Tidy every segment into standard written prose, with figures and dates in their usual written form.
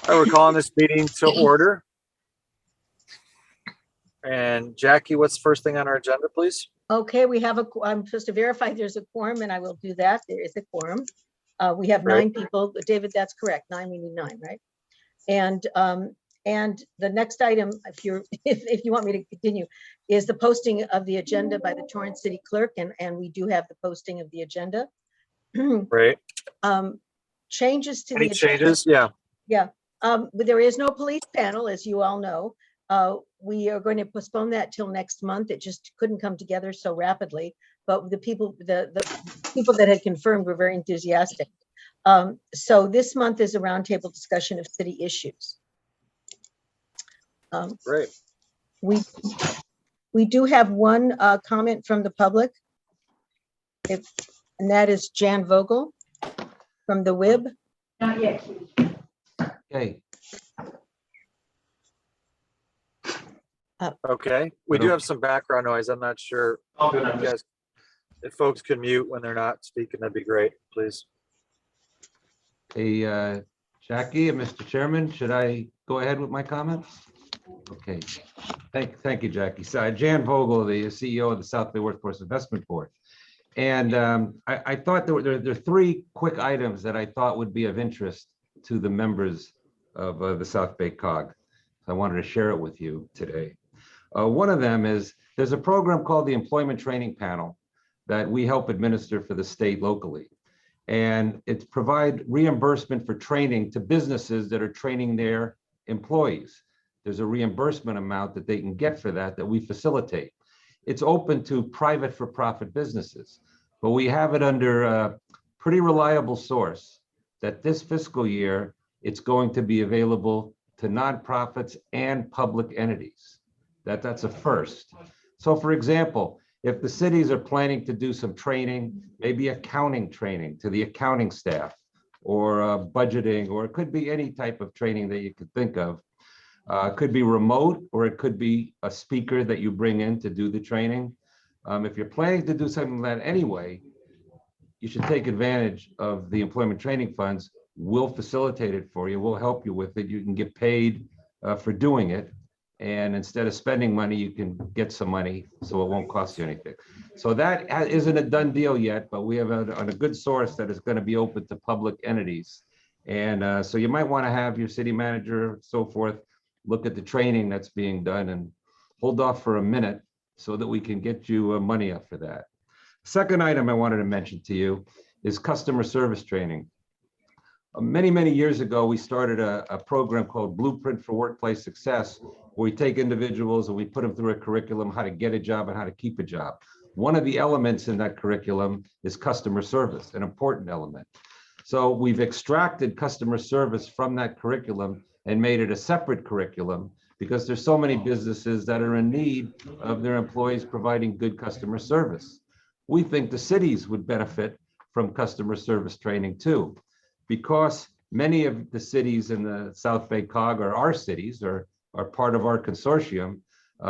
We're calling this meeting to order. And Jackie, what's the first thing on our agenda, please? Okay, we have I'm supposed to verify there's a quorum, and I will do that. There is a quorum. We have Great. 9 people. David, that's correct. 9, we need 9, right? And the next item, if you want me to continue, is the posting of the agenda by the Torrance City Clerk, and we do have the posting of the agenda. Great. Changes to Any the agenda. changes? Yeah. Yeah, but there is no police panel, as you all know. We are going to postpone that till next month. It just couldn't come together so rapidly, but the people that had confirmed were very enthusiastic. So this month is a roundtable discussion of city issues. Great. We do have one comment from the public, and that is Jan Vogel from the WIB. Not yet. Okay. Okay. We do have some background noise. I'm not sure. If folks can mute when they're not speaking, that'd be great, please. Hey, Jackie and Mr. Chairman, should I go ahead with my comments? Okay. Thank you, Jackie. So Jan Vogel, the CEO of the South Bay Workforce Investment Board. And I thought there are 3 quick items that I thought would be of interest to the members of the South Bay COG. So I wanted to share it with you today. One of them is there's a program called the Employment Training Panel that we help administer for the state locally. And it's provide reimbursement for training to businesses that are training their employees. There's a reimbursement amount that they can get for that we facilitate. It's open to private for-profit businesses, but we have it under a pretty reliable source that this fiscal year, it's going to be available to nonprofits and public entities. That's a first. So for example, if the cities are planning to do some training, maybe accounting training to the accounting staff, or budgeting, or it could be any type of training that you could think of. It could be remote, or it could be a speaker that you bring in to do the training. If you're planning to do something like that anyway, you should take advantage of the employment training funds. We'll facilitate it for you. We'll help you with it. You can get paid for doing it. And instead of spending money, you can get some money, so it won't cost you anything. So that isn't a done deal yet, but we have on a good source that is going to be open to public entities. And so you might want to have your city manager, so forth, look at the training that's being done and hold off for a minute so that we can get you money up for that. Second item I wanted to mention to you is customer service training. Many years ago, we started a program called Blueprint for Workplace Success, where we take individuals and we put them through a curriculum, how to get a job and how to keep a job. One of the elements in that curriculum is customer service, an important element. So we've extracted customer service from that curriculum and made it a separate curriculum because there's so many businesses that are in need of their employees providing good customer service. We think the cities would benefit from customer service training too, because many of the cities in the South Bay COG are our cities, or are part of our consortium.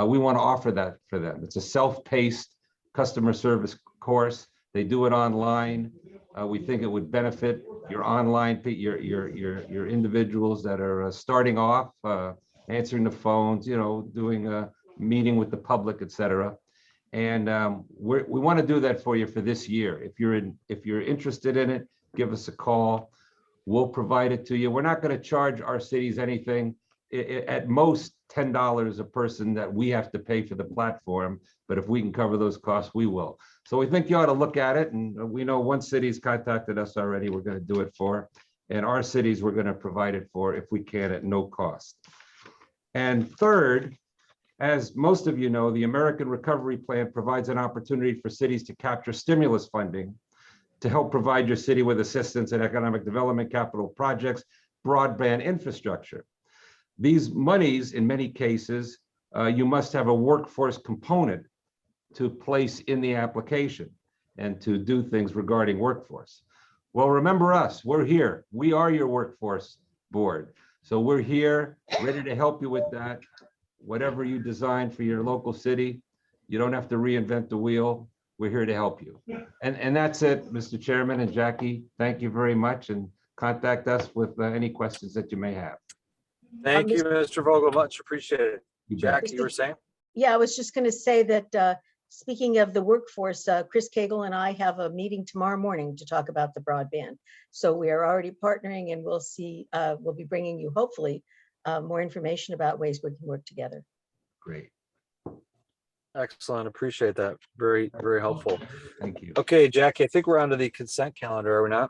We want to offer that for them. It's a self-paced customer service course. They do it online. We think it would benefit your online, your individuals that are starting off, answering the phones, doing a meeting with the public, etc. And we want to do that for you for this year. If you're interested in it, give us a call. We'll provide it to you. We're not going to charge our cities anything. At most $10 a person that we have to pay for the platform, but if we can cover those costs, we will. So we think you ought to look at it, and we know one city's contacted us already. We're going to do it for, and our cities we're going to provide it for if we can at no cost. And third, as most of you know, the American Recovery Plan provides an opportunity for cities to capture stimulus funding to help provide your city with assistance in economic development, capital projects, broadband infrastructure. These monies, in many cases, you must have a workforce component to place in the application and to do things regarding workforce. Well, remember us, we're here. We are your workforce board. So we're here, ready to help you with that. Whatever you design for your local city, you don't have to reinvent the wheel. We're here to help you. And that's it, Mr. Chairman and Jackie. Thank you very much. And contact us with any questions that you may have. Thank you, Mr. Vogel. Much appreciated. You bet. Jackie, you were saying? Yeah, I was just going to say that, speaking of the workforce, Chris Cagle and I have a meeting tomorrow morning to talk about the broadband. So we are already partnering, and we'll see, we'll be bringing you hopefully more information about ways we can work together. Great. Excellent. Appreciate that. Very, very helpful. Thank you. Okay, Jackie, I think we're onto the consent calendar, are we not?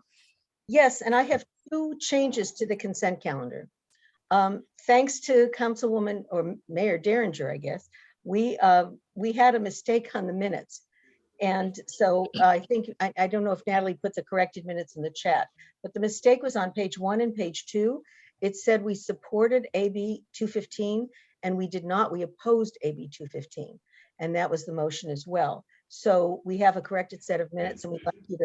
Yes, and I have 2 changes to the consent calendar. Thanks to Councilwoman or Mayor Derringer, I guess, we had a mistake on the minutes. And so I think, I don't know if Natalie put the corrected minutes in the chat, but the mistake was on page 1 and page 2. It said we supported AB 215 and we did not, we opposed AB 215. And that was the motion as well. So we have a corrected set of minutes and we'd like you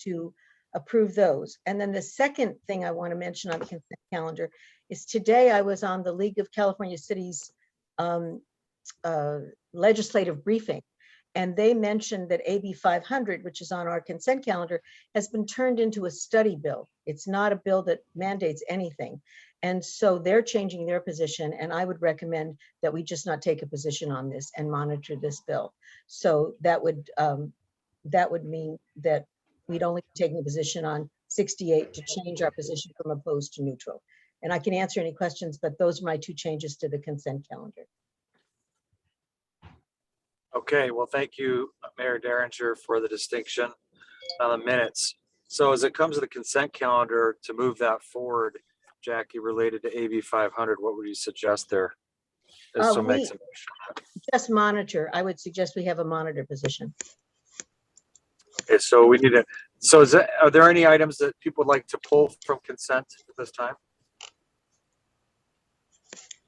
to approve those. And then the second thing I want to mention on the consent calendar is today I was on the League of California Cities legislative briefing, and they mentioned that AB 500, which is on our consent calendar, has been turned into a study bill. It's not a bill that mandates anything. And so they're changing their position, and I would recommend that we just not take a position on this and monitor this bill. So that would mean that we'd only be taking a position on 68 to change our position from opposed to neutral. And I can answer any questions, but those are my 2 changes to the consent calendar. Okay, well, thank you, Mayor Derringer, for the distinction on the minutes. So as it comes to the consent calendar, to move that forward, Jackie, related to AB 500, what would you suggest there? So make some motion. Just monitor. I would suggest we have a monitor position. Okay, so we need to, so is that, are there any items that people would like to pull from consent at this time?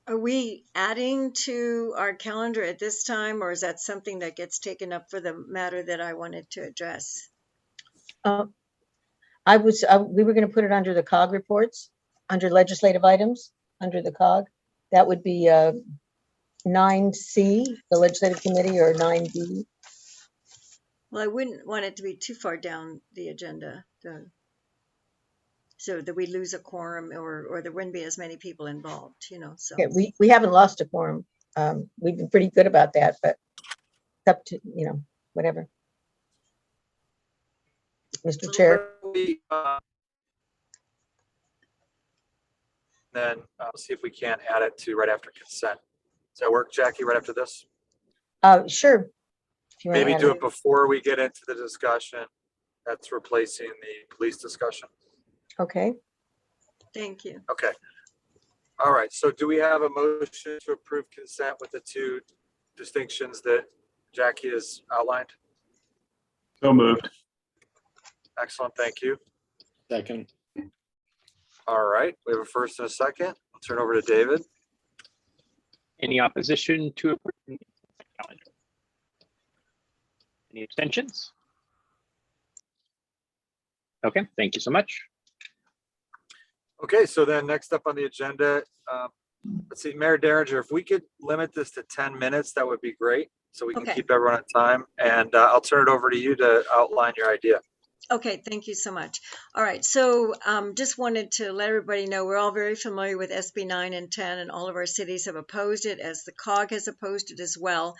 Are we adding to our calendar at this time, or is that something that gets taken up for the matter that I wanted to address? We were going to put it under the COG reports, under legislative items, under the COG. That would be 9C, the legislative committee, or 9B. Well, I wouldn't want it to be too far down the agenda, so that we lose a quorum, or there wouldn't be as many people involved, you know, so. Okay, we haven't lost a quorum. We've been pretty good about that, but it's up to, you know, whatever. Mr. Chair. Then see if we can't add it to right after consent. Does that work, Jackie, right after this? Sure. If you want to Maybe add do it. it before we get into the discussion. That's replacing the police discussion. Okay. Thank you. Okay. All right. So do we have a motion to approve consent with the 2 distinctions that Jackie has outlined? So moved. Excellent. Thank you. Second. All right. We have a first and a second. I'll turn over to David. Any opposition to approving the consent calendar? Any abstentions? Okay, thank you so much. Okay, so then next up on the agenda, let's see, Mayor Derringer, if we could limit this to 10 minutes, that would be great. So we can Okay. keep everyone on time, and I'll turn it over to you to outline your idea. Okay, thank you so much. All right, so just wanted to let everybody know we're all very familiar with SB 9 and 10, and all of our cities have opposed it, as the COG has opposed it as well.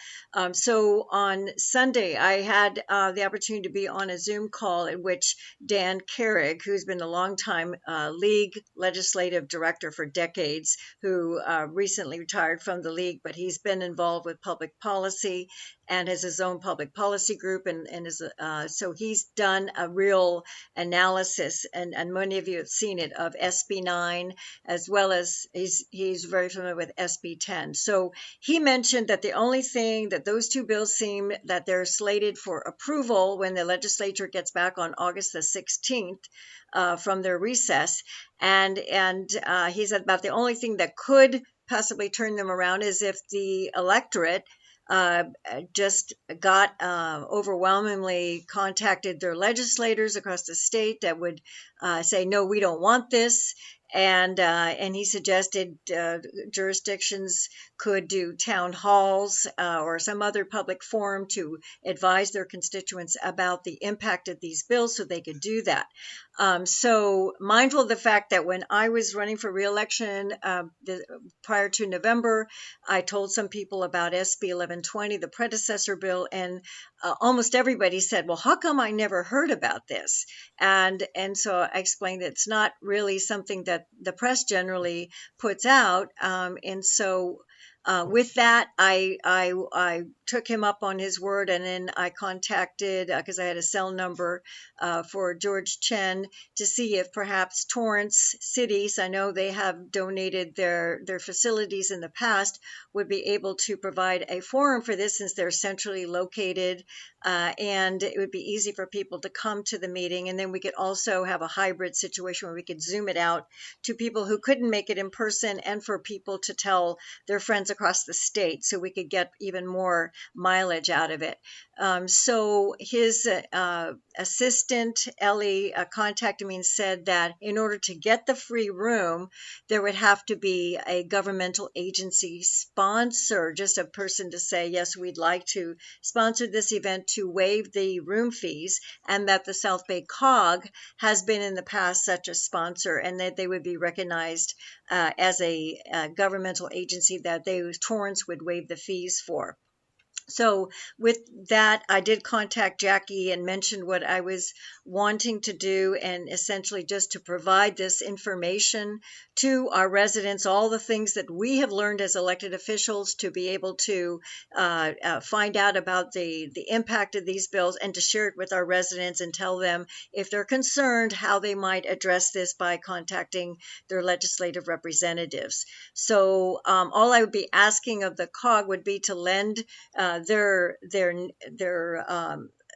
So on Sunday, I had the opportunity to be on a Zoom call in which Dan Carrig, who's been a longtime League legislative director for decades, who recently retired from the League, but he's been involved with public policy and has his own public policy group, and is so he's done a real analysis, and many of you have seen it, of SB 9, as well as he's very familiar with SB 10. So he mentioned that the only thing that those 2 bills seem that they're slated for approval when the legislature gets back on August the 16th from their recess, and he said about the only thing that could possibly turn them around is if the electorate just got overwhelmingly contacted their legislators across the state that would say, no, we don't want this. And he suggested jurisdictions could do town halls or some other public forum to advise their constituents about the impact of these bills, so they could do that. So mindful of the fact that when I was running for reelection prior to November, I told some people about SB 1120, the predecessor bill, and almost everybody said, well, how come I never heard about this? And so I explained that it's not really something that the press generally puts out. And so with that, I took him up on his word, and then I contacted, because I had a cell number for George Chen, to see if perhaps Torrance cities, I know they have donated their facilities in the past, would be able to provide a forum for this, since they're centrally located, and it would be easy for people to come to the meeting. And then we could also have a hybrid situation where we could Zoom it out to people who couldn't make it in person, and for people to tell their friends across the state, so we could get even more mileage out of it. So his assistant, Ellie, contacted me and said that in order to get the free room, there would have to be a governmental agency sponsor, just a person to say, yes, we'd like to sponsor this event to waive the room fees, and that the South Bay COG has been in the past such a sponsor, and that they would be recognized as a governmental agency that Torrance would waive the fees for. So with that, I did contact Jackie and mentioned what I was wanting to do, and essentially just to provide this information to our residents, all the things that we have learned as elected officials, to be able to find out about the impact of these bills, and to share it with our residents and tell them, if they're concerned, how they might address this by contacting their legislative representatives. So all I would be asking of the COG would be to lend their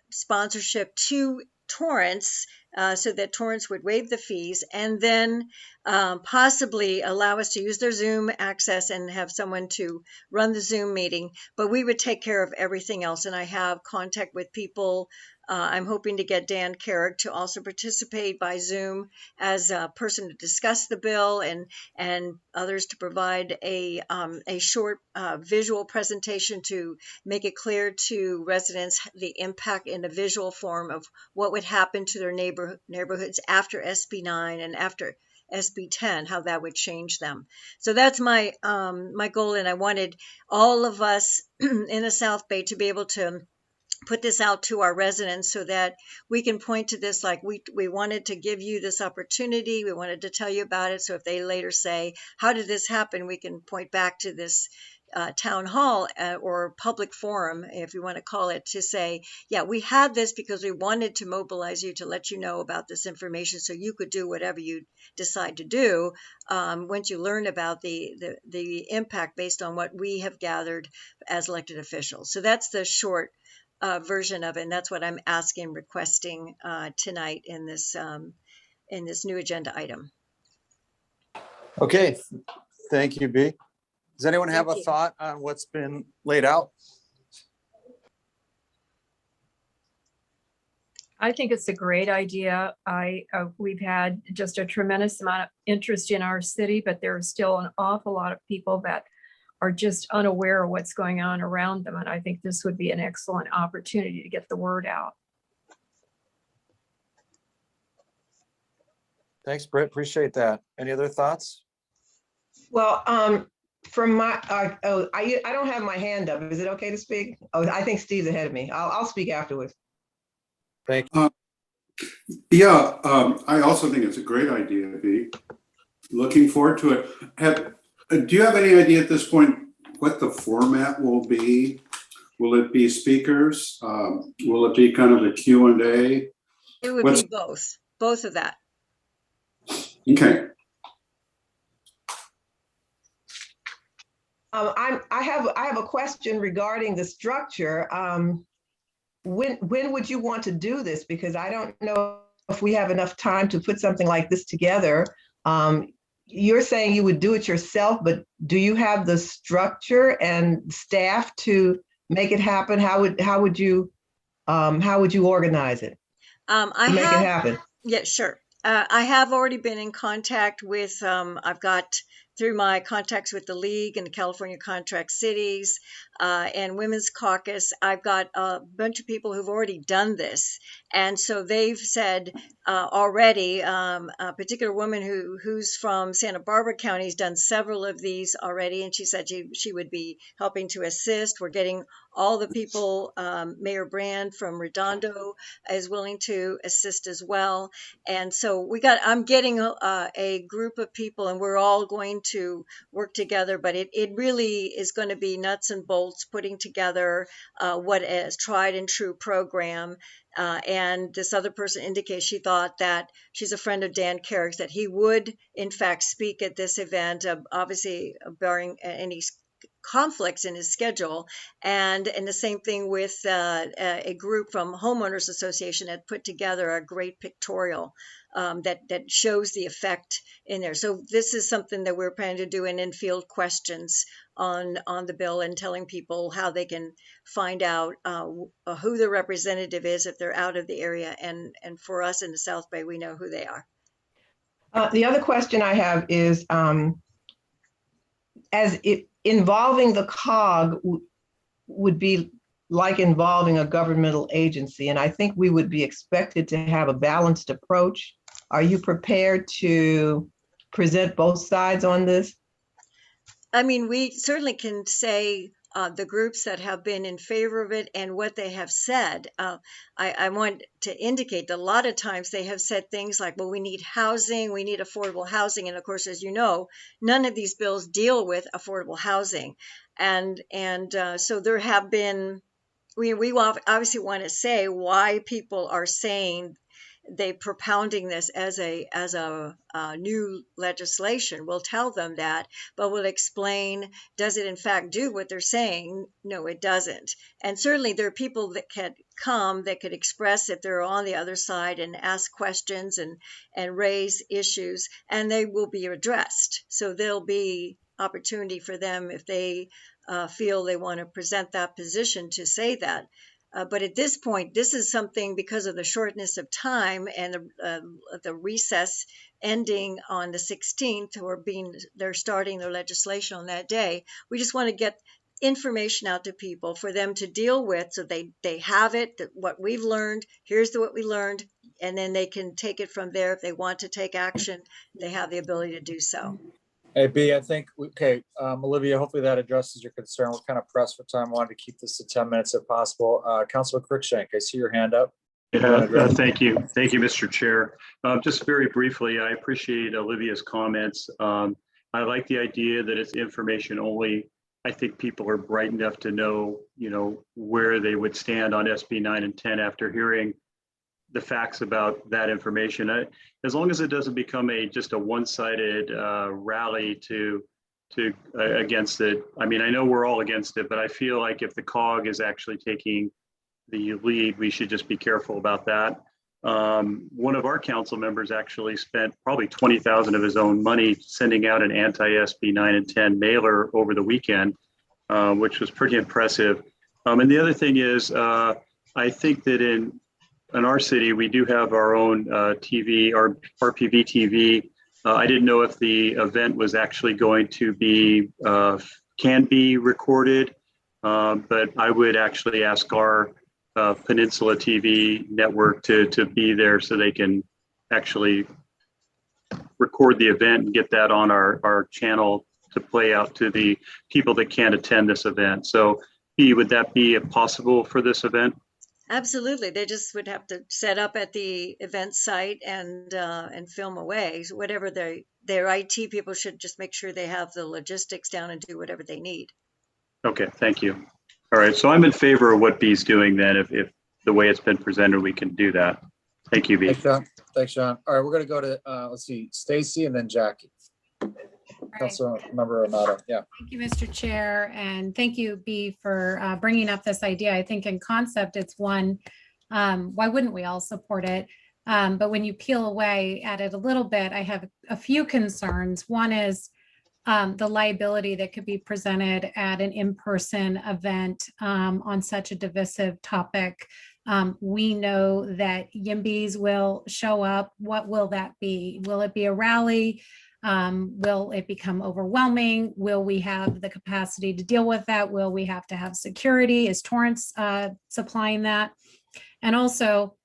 sponsorship to Torrance, so that Torrance would waive the fees, and then possibly allow us to use their Zoom access and have someone to run the Zoom meeting. But we would take care of everything else. And I have contact with people. I'm hoping to get Dan Carrick to also participate by Zoom as a person to discuss the bill, and others to provide a short visual presentation to make it clear to residents the impact in a visual form of what would happen to their neighborhoods after SB 9 and after SB 10, how that would change them. So that's my goal, and I wanted all of us in the South Bay to be able to put this out to our residents, so that we can point to this, like we wanted to give you this opportunity, we wanted to tell you about it, so if they later say, how did this happen, we can point back to this town hall or public forum, if you want to call it, to say, yeah, we had this because we wanted to mobilize you, to let you know about this information, so you could do whatever you decide to do once you learn about the impact based on what we have gathered as elected officials. So that's the short version of it, and that's what I'm requesting tonight in this new agenda item. Okay, thank you, B. Does anyone have Thank a you. thought on what's been laid out? I think it's a great idea. We've had just a tremendous amount of interest in our city, but there are still an awful lot of people that are just unaware of what's going on around them. And I think this would be an excellent opportunity to get the word out. Thanks, Britt. Appreciate that. Any other thoughts? Well, from my, I don't have my hand up. Is it okay to speak? Oh, I think Steve's ahead of me. I'll speak afterwards. Thank you. Yeah, I also think it's a great idea, B. Looking forward to it. Do you have any idea at this point what the format will be? Will it be speakers? Will it be kind of a Q&A? It would be both of that. Okay. I have a question regarding the structure. When would you want to do this? Because I don't know if we have enough time to put something like this together. You're saying you would do it yourself, but do you have the structure and staff to make it happen? How would you organize it? Make it happen? Yeah, sure. I have already been in contact with, I've got through my contacts with the League and California Contract Cities, and Women's Caucus. I've got a bunch of people who've already done this. And so they've said already, a particular woman who's from Santa Barbara County has done several of these already. And she said she would be helping to assist. We're getting all the people, Mayor Brand from Redondo is willing to assist as well. And so I'm getting a group of people, and we're all going to work together, but it really is going to be nuts and bolts putting together what is tried and true program. And this other person indicates she thought that she's a friend of Dan Carrick's, that he would in fact speak at this event, obviously barring any conflicts in his schedule. And the same thing with a group from Homeowners Association had put together a great pictorial that shows the effect in there. So this is something that we're planning to do in in-field questions on the bill, and telling people how they can find out who the representative is if they're out of the area. And for us in the South Bay, we know who they are. The other question I have is, involving the COG would be like involving a governmental agency, and I think we would be expected to have a balanced approach. Are you prepared to present both sides on this? I mean, we certainly can say the groups that have been in favor of it and what they have said. I want to indicate that a lot of times they have said things like, well, we need housing, we need affordable housing. And of course, as you know, none of these bills deal with affordable housing. And so there have been, we obviously want to say why people are saying they propounding this as a new legislation. We'll tell them that, but we'll explain, does it in fact do what they're saying? No, it doesn't. And certainly there are people that can come that could express if they're on the other side and ask questions and raise issues, and they will be addressed. So there'll be opportunity for them if they feel they want to present that position to say that. But at this point, this is something, because of the shortness of time and the recess ending on the 16th, or they're starting their legislation on that day. We just want to get information out to people for them to deal with, so they have it, what we've learned, here's what we learned, and then they can take it from there. If they want to take action, they have the ability to do so. Hey, B, I think, okay, Olivia, hopefully that addresses your concern. We're kind of pressed for time. Wanted to keep this to 10 minutes if possible. Councilor Cruikshank, I see your hand up. Thank you. Thank you, Mr. Chair. Just very briefly, I appreciate Olivia's comments. I like the idea that it's information only. I think people are bright enough to know, where they would stand on SB 9 and 10 after hearing the facts about that information. As long as it doesn't become just a one-sided rally to against it. I mean, I know we're all against it, but I feel like if the COG is actually taking the lead, we should just be careful about that. One of our council members actually spent probably $20,000 of his own money sending out an anti-SB 9 and 10 mailer over the weekend, which was pretty impressive. And the other thing is, I think that in our city, we do have our own TV, our RPV TV. I didn't know if the event was actually going to be, can be recorded, but I would actually ask our Peninsula TV network to be there so they can actually record the event and get that on our channel to play out to the people that can't attend this event. So, would that be possible for this event? Absolutely. They just would have to set up at the event site and film away. So whatever their IT people should just make sure they have the logistics down and do whatever they need. Okay, thank you. All right, so I'm in favor of what B's doing then. If the way it's been presented, we can do that. Thank you, B. Thanks, John. All right, we're going to go to, let's see, Stacy and then Jackie. Councilmember Amato, yeah. Thank you, Mr. Chair, and thank you, B, for bringing up this idea. I think in concept, it's one, why wouldn't we all support it? But when you peel away at it a little bit, I have a few concerns. One is the liability that could be presented at an in-person event on such a divisive topic. We know that YIMBYs will show up. What will that be? Will it be a rally? Will it become overwhelming? Will we have the capacity to deal with that? Will we have to have security? Is Torrance supplying that? And also,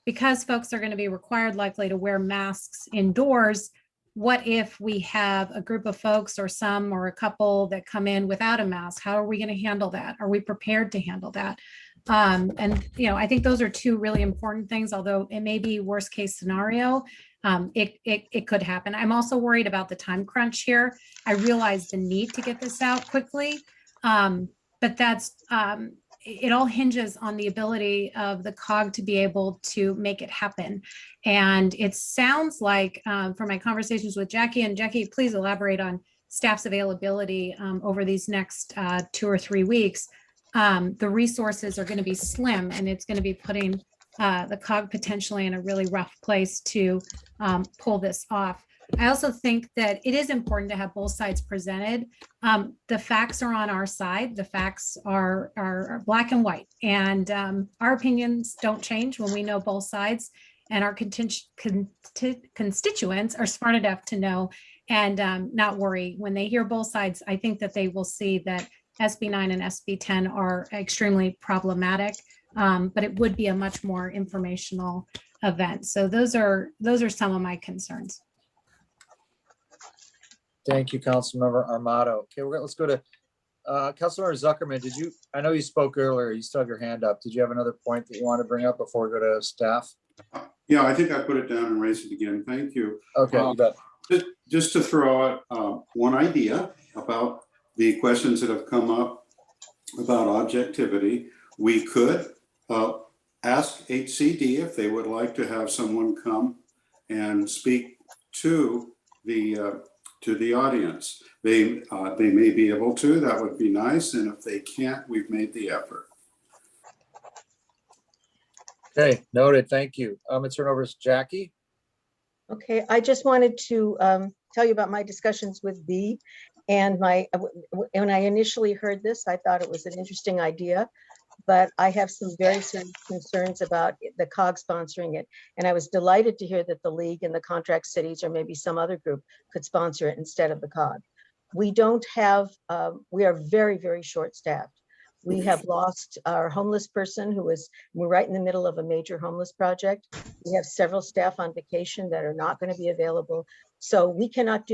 because folks are going to be required likely to wear masks indoors, what if we have a group of folks or some or a couple that come in without a mask? How are we going to handle that? Are we prepared to handle that? And I think those are two really important things, although it may be worst case scenario. It could happen. I'm also worried about the time crunch here. I realize the need to get this out quickly, but that's it all hinges on the ability of the COG to be able to make it happen. And it sounds like from my conversations with Jackie, and Jackie, please elaborate on staff's availability over these next 2 or 3 weeks. The resources are going to be slim, and it's going to be putting the COG potentially in a really rough place to pull this off. I also think that it is important to have both sides presented. The facts are on our side. The facts are black and white, and our opinions don't change when we know both sides, and our constituents are smart enough to know and not worry. When they hear both sides, I think that they will see that SB 9 and SB 10 are extremely problematic, but it would be a much more informational event. So those are some of my concerns. Thank you, Councilmember Armato. Okay, let's go to Councilmember Zuckerman. I know you spoke earlier, you still have your hand up. Did you have another point that you want to bring up before we go to staff? Yeah, I think I put it down and raised it again. Thank you. Okay, you bet. Just to throw out one idea about the questions that have come up about objectivity, we could ask HCD if they would like to have someone come and speak to the audience. They may be able to, that would be nice. And if they can't, we've made the effort. Okay, noted. Thank you. I'm gonna turn over to Jackie. Okay, I just wanted to tell you about my discussions with B. And when I initially heard this, I thought it was an interesting idea, but I have some very serious concerns about the COG sponsoring it. And I was delighted to hear that the league and the contract cities or maybe some other group could sponsor it instead of the COG. We don't have, we are very, very short-staffed. We have lost our homeless person we're right in the middle of a major homeless project. We have several staff on vacation that are not going to be available. So we cannot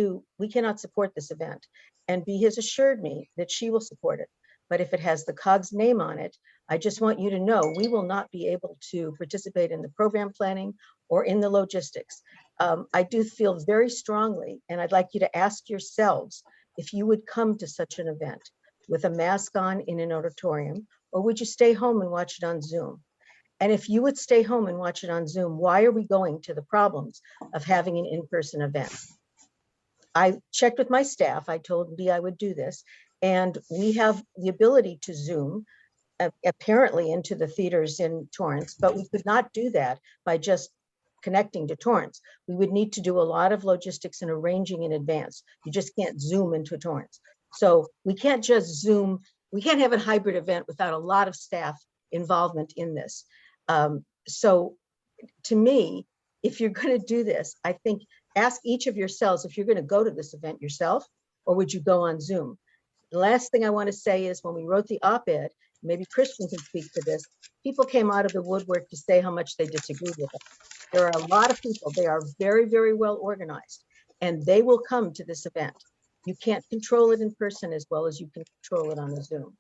support this event. And B has assured me that she will support it. But if it has the COG's name on it, I just want you to know we will not be able to participate in the program planning or in the logistics. I do feel very strongly, and I'd like you to ask yourselves if you would come to such an event with a mask on in an auditorium, or would you stay home and watch it on Zoom? And if you would stay home and watch it on Zoom, why are we going to the problems of having an in-person event? I checked with my staff. I told B I would do this. And we have the ability to Zoom apparently into the theaters in Torrance, but we could not do that by just connecting to Torrance. We would need to do a lot of logistics and arranging in advance. You just can't Zoom into Torrance. So we can't just Zoom. We can't have a hybrid event without a lot of staff involvement in this. So to me, if you're going to do this, I think ask each of yourselves if you're going to go to this event yourself, or would you go on Zoom? The last thing I want to say is when we wrote the op-ed, maybe Kristen can speak to this, people came out of the woodwork to say how much they disagreed with it. There are a lot of people, they are very, very well organized, and they will come to this event. You can't control it in person as well as you can control it on a Zoom.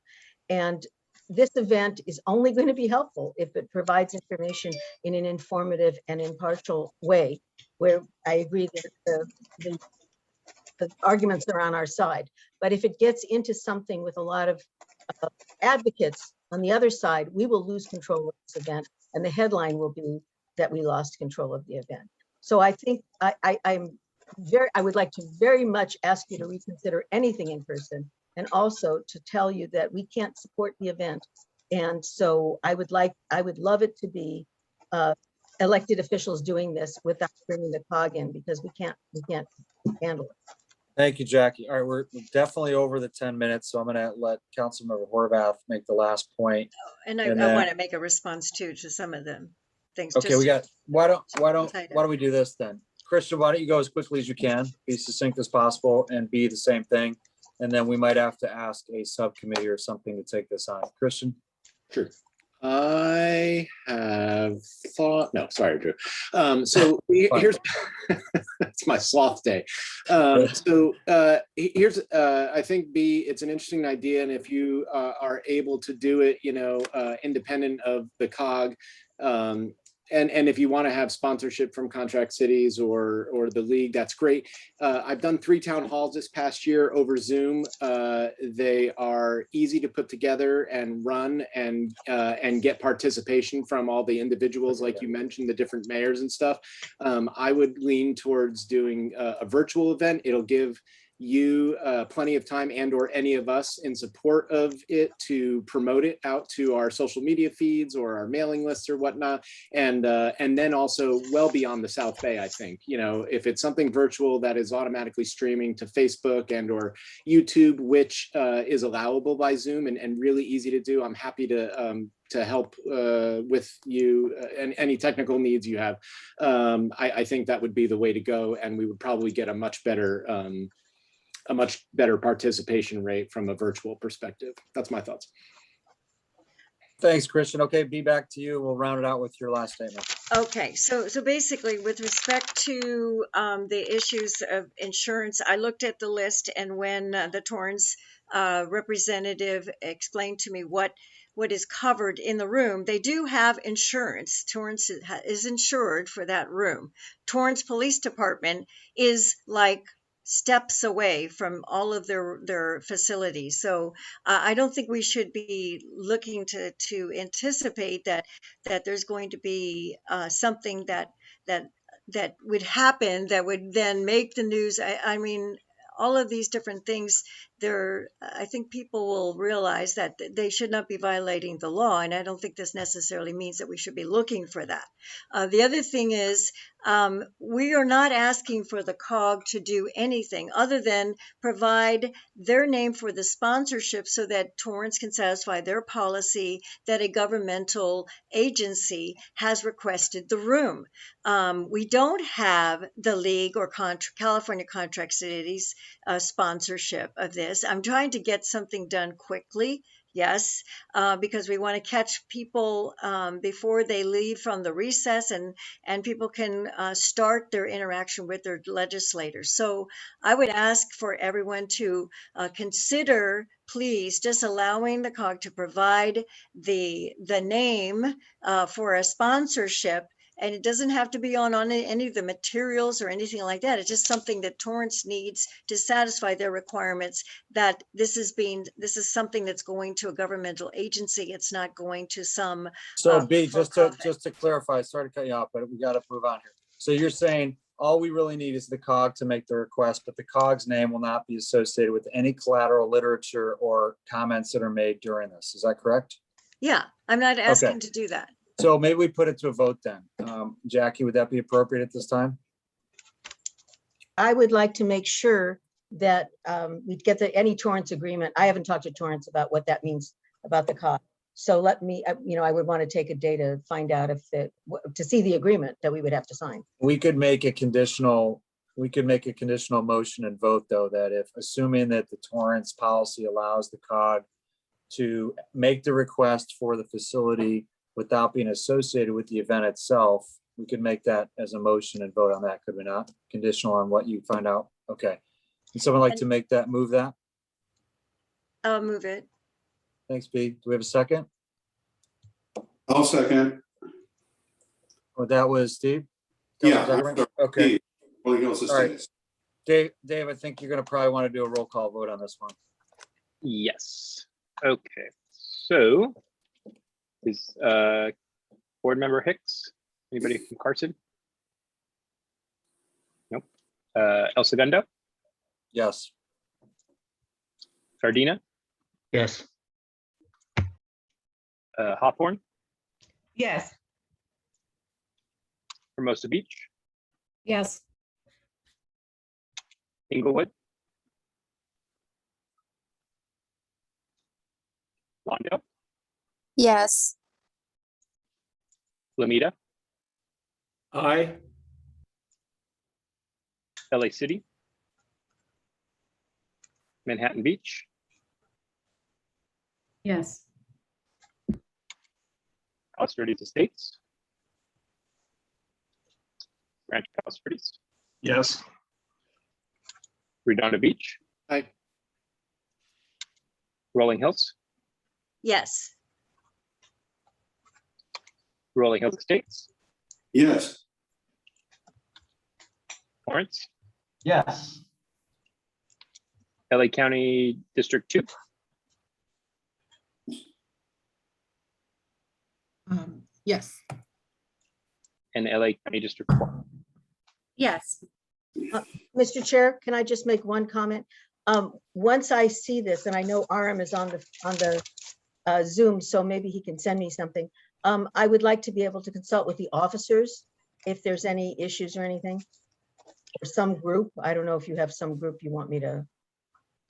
And this event is only going to be helpful if it provides information in an informative and impartial way, where I agree that the arguments are on our side. But if it gets into something with a lot of advocates on the other side, we will lose control of this event. And the headline will be that we lost control of the event. So I think I would like to very much ask you to reconsider anything in person, and also to tell you that we can't support the event. And so I would love it to be elected officials doing this without bringing the COG in, because we can't handle it. Thank you, Jackie. All right, we're definitely over the 10 minutes, so I'm going to let Councilmember Horvath make the last point. And I want to make a response too to some of the things. Okay, why don't we do this then? Christian, why don't you go as quickly as you can, be succinct as possible, and be the same thing. And then we might have to ask a subcommittee or something to take this on. Christian? Sure. I have thought, no, sorry, Drew. So here's, it's my sloth day. Here's, I think B, it's an interesting idea. And if you are able to do it, you know, independent of the COG, and if you want to have sponsorship from contract cities or the league, that's great. I've done 3 town halls this past year over Zoom. They are easy to put together and run and get participation from all the individuals, like you mentioned, the different mayors and stuff. I would lean towards doing a virtual event. It'll give you plenty of time, and or any of us in support of it, to promote it out to our social media feeds or our mailing lists or whatnot, and then also well beyond the South Bay. I think, you know, if it's something virtual that is automatically streaming to Facebook and or YouTube, which is allowable by Zoom and really easy to do, I'm happy to help with you and any technical needs you have. I think that would be the way to go, and we would probably get a much better participation rate from a virtual perspective. That's my thoughts. Thanks, Christian. Okay, be back to you. We'll round it out with your last statement. Okay, so basically, with respect to the issues of insurance, I looked at the list, and when the Torrance representative explained to me what is covered in the room, they do have insurance. Torrance is insured for that room. Torrance Police Department is like steps away from all of their facilities. So I don't think we should be looking to anticipate that there's going to be something that would happen that would then make the news. I mean, all of these different things, I think people will realize that they should not be violating the law, and I don't think this necessarily means that we should be looking for that. The other thing is, we are not asking for the COG to do anything other than provide their name for the sponsorship so that Torrance can satisfy their policy that a governmental agency has requested the room. We don't have the league or California contract cities sponsorship of this. I'm trying to get something done quickly. Yes, because we want to catch people before they leave from the recess, and people can start their interaction with their legislators. So I would ask for everyone to consider, please, just allowing the COG to provide the name for a sponsorship. And it doesn't have to be on any of the materials or anything like that. It's just something that Torrance needs to satisfy their requirements, that this is something that's going to a governmental agency. It's not going to some. So B, just to clarify, sorry to cut you off, but we got to move on here. So you're saying all we really need is the COG to make the request, but the COG's name will not be associated with any collateral literature or comments that are made during this. Is that correct? Yeah, I'm not asking to do that. So maybe we put it to a vote then. Jackie, would that be appropriate at this time? I would like to make sure that we get any Torrance agreement. I haven't talked to Torrance about what that means about the COG. So let me, I would want to take a day to find out to see the agreement that we would have to sign. We could make a conditional motion and vote, though, that if, assuming that the Torrance policy allows the COG to make the request for the facility without being associated with the event itself, we could make that as a motion and vote on that, could we not? Conditional on what you find out. Okay. Would someone like to move that? I'll move it. Thanks, B. Do we have a second? I'll second. Oh, that was Steve? Yeah. Okay. All right. Dave, I think you're going to probably want to do a roll call vote on this one. Yes. Okay. So is board member Hicks? Anybody from Carson? Nope. El Segundo? Yes. Sardina? Yes. Hawthorne? Yes. Hermosa Beach? Yes. Inglewood? Lawndale? Yes. Lamita? Aye. LA City, Manhattan Beach, Yes. Palos Verdes Estates, Rancho Palos Verdes, Yes. Redondo Beach, Aye. Rolling Hills, Yes. Rolling Hills Estates, Yes. Lawrence, Yes. LA County District 2, Yes. and LA County District 4. Yes. Mr. Chair, can I just make one comment? Once I see this, and I know Aram is on the Zoom, so maybe he can send me something. I would like to be able to consult with the officers if there's any issues or anything. Or some group. I don't know if you have some group you want me to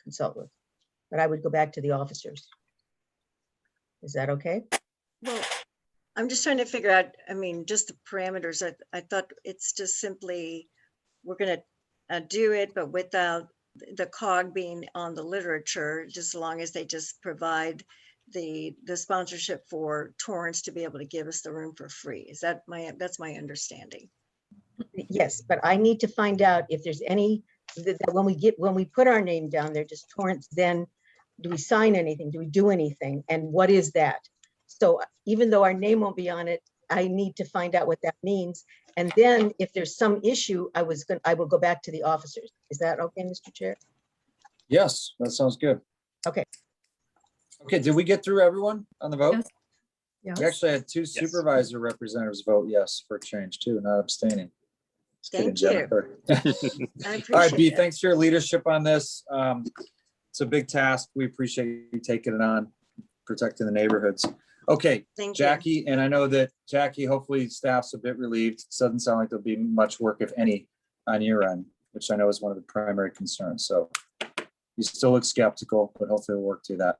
consult with, but I would go back to the officers. Is that okay? Well, I'm just trying to figure out, I mean, just the parameters. I thought it's just simply, we're going to do it, but without the COG being on the literature, just as long as they just provide the sponsorship for Torrance to be able to give us the room for free. Is that that's my understanding. Yes, but I need to find out if there's any, that when we put our name down there, does Torrance then, do we sign anything? Do we do anything? And what is that? So even though our name won't be on it, I need to find out what that means. And then if there's some issue, I will go back to the officers. Is that okay, Mr. Chair? Yes, that sounds good. Okay. Okay, did we get through everyone on the vote? Yes. Yes. We actually had two supervisor representatives vote yes for change too, not abstaining. Just kidding, Thank you. Jennifer. I All right, appreciate B, that. thanks for your leadership on this. It's a big task. We appreciate you taking it on, protecting the neighborhoods. Okay, Thank you. Jackie, and I know that Jackie, hopefully staff's a bit relieved. It doesn't sound like there'll be much work, if any, on your end, which I know is one of the primary concerns. So you still look skeptical, but hopefully we'll work through that.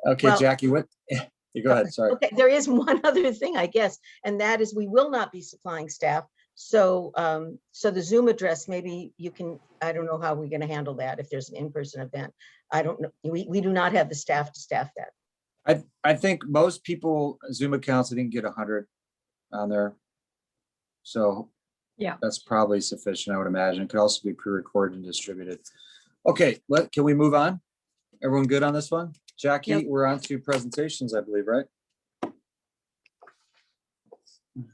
Okay, Well- Jackie, what? You go ahead, sorry. Okay, there is one other thing, I guess, and that is we will not be supplying staff. So, so the Zoom address, maybe you can, I don't know how we're going to handle that if there's an in-person event. I don't know. We do not have the staff to staff that. I think most people, Zoom accounts, I didn't get 100 on there. So Yeah. that's probably sufficient, I would imagine. It could also be pre-recorded and distributed. Okay, can we move on? Everyone good on this one? Jackie, Yep. we're on to presentations, I believe, right?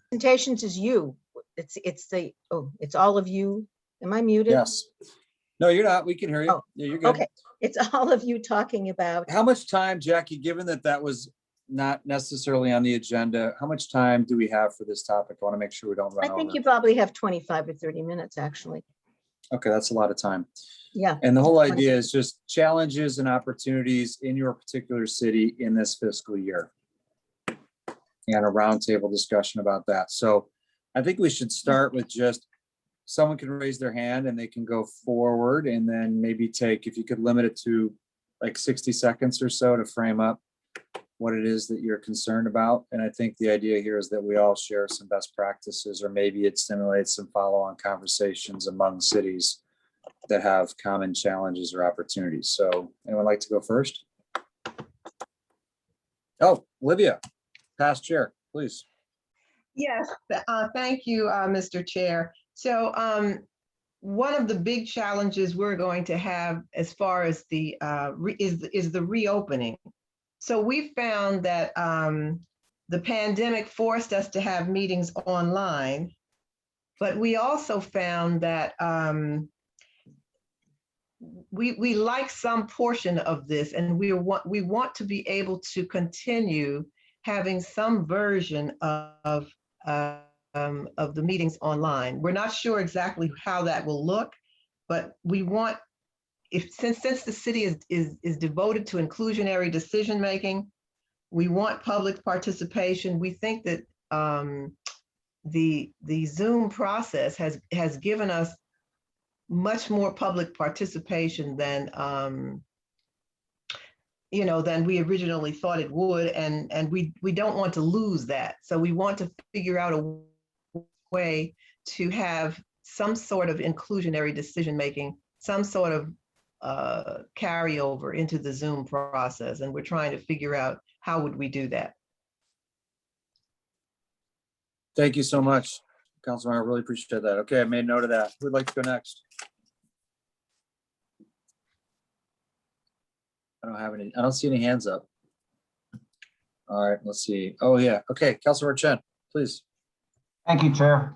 Presentations is you. It's all of you. Am I muted? Yes. No, you're not. We can hear you. Oh, Yeah, you're good. Okay, it's all of you talking about, How much time, Jackie, given that that was not necessarily on the agenda, how much time do we have for this topic? I want to make sure we don't run I think over. you probably have 25 or 30 minutes, actually. Okay, that's a lot of time. Yeah. And the whole idea is just challenges and opportunities in your particular city in this fiscal year. And a roundtable discussion about that. So I think we should start with just someone can raise their hand and they can go forward and then maybe take, if you could limit it to like 60 seconds or so to frame up what it is that you're concerned about. And I think the idea here is that we all share some best practices, or maybe it stimulates some follow-on conversations among cities that have common challenges or opportunities. So anyone like to go first? Oh, Olivia, past chair, please. Yes, thank you, Mr. Chair. So one of the big challenges we're going to have as far as the is the reopening. So we found that the pandemic forced us to have meetings online, but we also found that we like some portion of this, and we want to be able to continue having some version of the meetings online. We're not sure exactly how that will look, but we want, since the city is devoted to inclusionary decision making, we want public participation. We think that the Zoom process has given us much more public participation than than we originally thought it would, and we don't want to lose that. So we want to figure out a way to have some sort of inclusionary decision-making, some sort of carryover into the Zoom process. And we're trying to figure out how would we do that. Thank you so much, Councilman. I really appreciate that. Okay, I made note of that. Who'd like to go next? I don't have any, I don't see any hands up. All right, let's see. Oh, yeah. Okay, Councilor Chen, please. Thank you, Chair.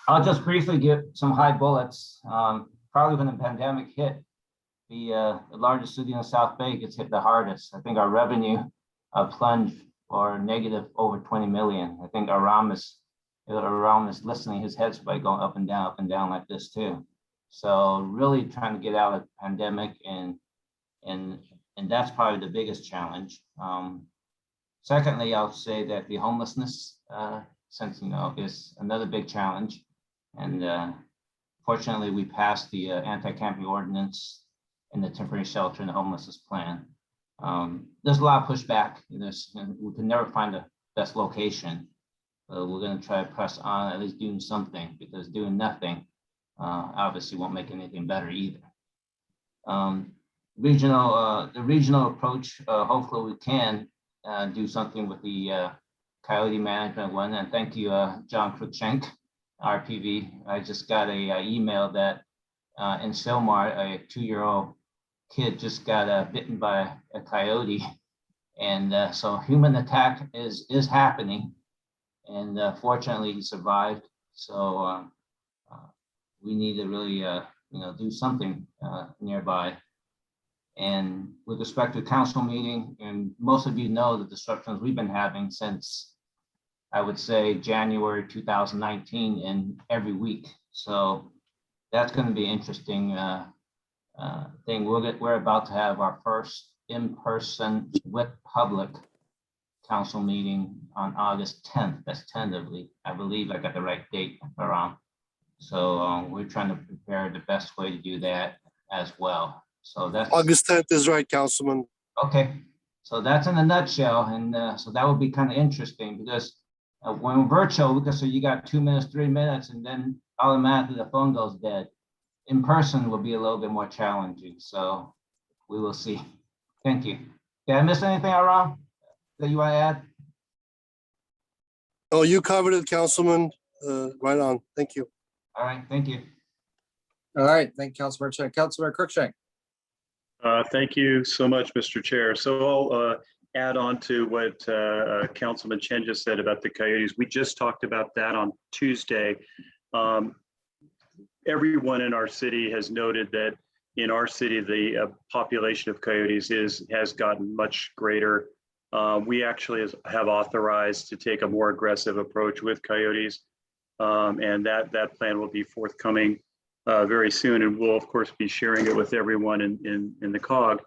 I'll just briefly give some high bullets. Probably when the pandemic hit, the largest city in the South Bay gets hit the hardest. I think our revenue plunged or negative over 20 million. I think Aram is listening, his head's probably going up and down like this too. So really trying to get out of the pandemic, and that's probably the biggest challenge. Secondly, I'll say that the homelessness, since is another big challenge, and fortunately we passed the anti-camping ordinance and the temporary shelter and the homelessness plan. There's a lot of pushback. We can never find the best location. We're going to try to press on at least doing something, because doing nothing obviously won't make anything better either. The regional approach, hopefully we can do something with the coyote management one. And thank you, John Cruikshank, RPV. I just got a email that in Silmar, a 2-year-old kid just got bitten by a coyote, and so human attack is happening, and fortunately he survived. So we need to really do something nearby. And with respect to council meeting, and most of you know the disruptions we've been having since, I would say, January 2019, and every week. So that's going to be an interesting thing. We're about to have our first in-person with public council meeting on August 10th. That's tentatively, I believe I got the right date around. So we're trying to prepare the best way to do that as well. So that's August 10th is right, Councilman. okay. So that's in a nutshell, and so that would be kind of interesting, because when we're virtual, because so you got 2 minutes, 3 minutes, and then automatically the phone goes dead. In person will be a little bit more challenging, so we will see. Thank you. Did I miss anything, Aram, that you want to add? Oh, you covered it, Councilman. Right on. Thank you. All right, thank you. All right, thank you, Councilor Chen. Councilor Cruikshank. Thank you so much, Mr. Chair. So I'll add on to what Councilman Chen just said about the coyotes. We just talked about that on Tuesday. Everyone in our city has noted that in our city, the population of coyotes has gotten much greater. We actually have authorized to take a more aggressive approach with coyotes, and that plan will be forthcoming very soon, and we'll of course be sharing it with everyone in the COG.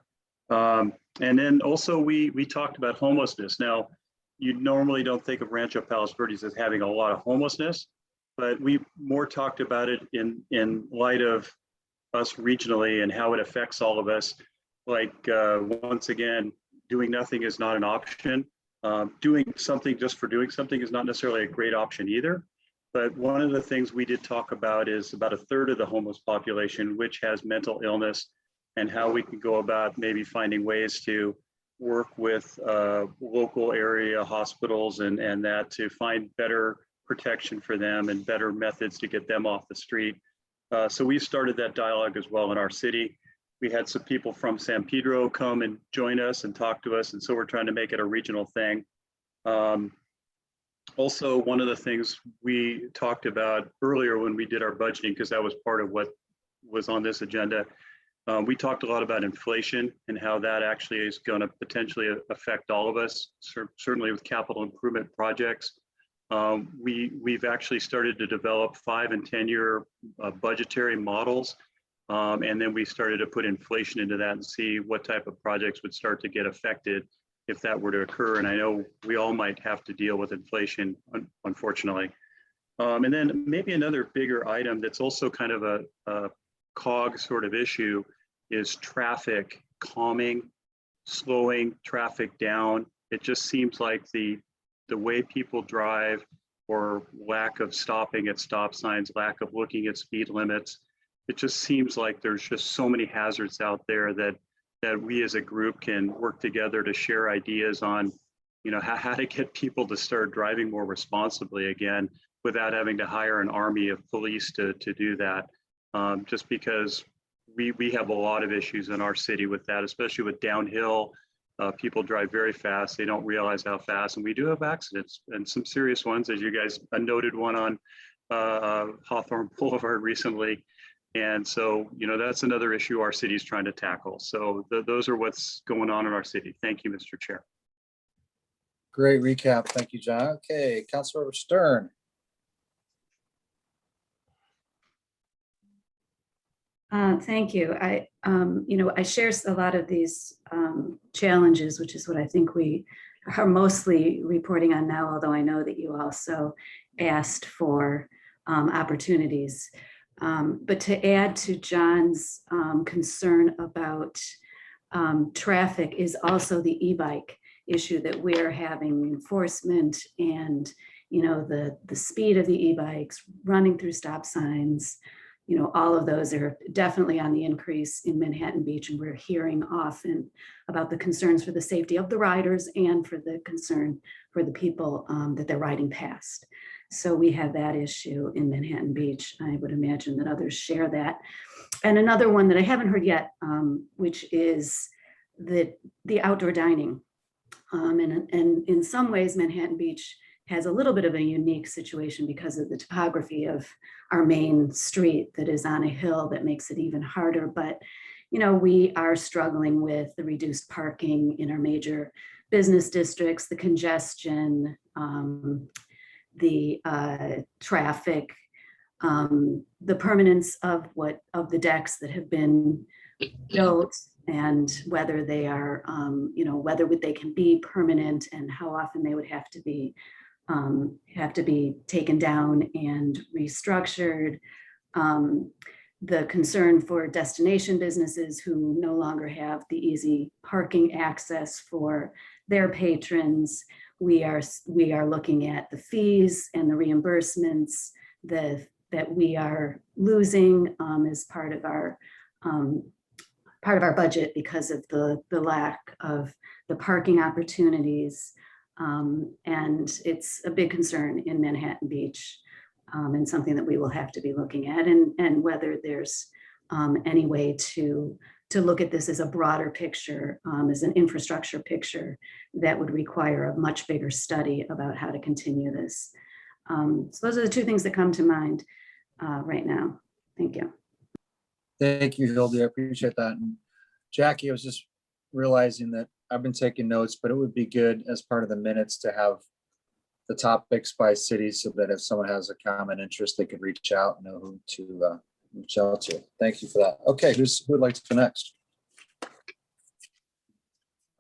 And then also we talked about homelessness. Now, you normally don't think of Rancho Palos Verdes as having a lot of homelessness, but we more talked about it in light of us regionally and how it affects all of us. Like once again, doing nothing is not an option. Doing something just for doing something is not necessarily a great option either. But one of the things we did talk about is about a third of the homeless population, which has mental illness, and how we can go about maybe finding ways to work with local area hospitals and that to find better protection for them and better methods to get them off the street. So we started that dialogue as well in our city. We had some people from San Pedro come and join us and talk to us, and so we're trying to make it a regional thing. Also, one of the things we talked about earlier when we did our budgeting, because that was part of what was on this agenda, we talked a lot about inflation and how that actually is going to potentially affect all of us, certainly with capital improvement projects. We've actually started to develop 5- and 10-year budgetary models, and then we started to put inflation into that and see what type of projects would start to get affected if that were to occur. And I know we all might have to deal with inflation, unfortunately. And then maybe another bigger item that's also kind of a COG sort of issue is traffic calming, slowing traffic down. It just seems like the way people drive or lack of stopping at stop signs, lack of looking at speed limits. It just seems like there's just so many hazards out there that we as a group can work together to share ideas on, you know, how to get people to start driving more responsibly again without having to hire an army of police to do that. Just because we have a lot of issues in our city with that, especially with downhill. People drive very fast. They don't realize how fast, and we do have accidents and some serious ones, as you guys noted one on Hawthorne Boulevard recently. And so, you know, that's another issue our city is trying to tackle. So those are what's going on in our city. Thank you, Mr. Chair. Great recap. Thank you, John. Okay, Councilor Stern. Thank you. I share a lot of these challenges, which is what I think we are mostly reporting on now, although I know that you also asked for opportunities. But to add to John's concern about traffic is also the e-bike issue that we're having, enforcement and, you know, the speed of the e-bikes, running through stop signs. You know, all of those are definitely on the increase in Manhattan Beach, and we're hearing often about the concerns for the safety of the riders and for the concern for the people that they're riding past. So we have that issue in Manhattan Beach. I would imagine that others share that. And another one that I haven't heard yet, which is the outdoor dining. And in some ways, Manhattan Beach has a little bit of a unique situation because of the topography of our main street that is on a hill that makes it even harder. But, you know, we are struggling with the reduced parking in our major business districts, the congestion, the traffic, the permanence of the decks that have been built, and whether they are, whether they can be permanent and how often they would have to be taken down and restructured. The concern for destination businesses who no longer have the easy parking access for their patrons. We are looking at the fees and the reimbursements that we are losing as part of our budget because of the lack of the parking opportunities. And it's a big concern in Manhattan Beach, and something that we will have to be looking at, and whether there's any way to look at this as a broader picture, as an infrastructure picture that would require a much bigger study about how to continue this. So those are the two things that come to mind right now. Thank you. Thank you, Hildy. I appreciate that. And Jackie, I was just realizing that I've been taking notes, but it would be good as part of the minutes to have the topics by city so that if someone has a common interest, they could reach out and know who to reach out to. Thank you for that. Okay, who would like to go next?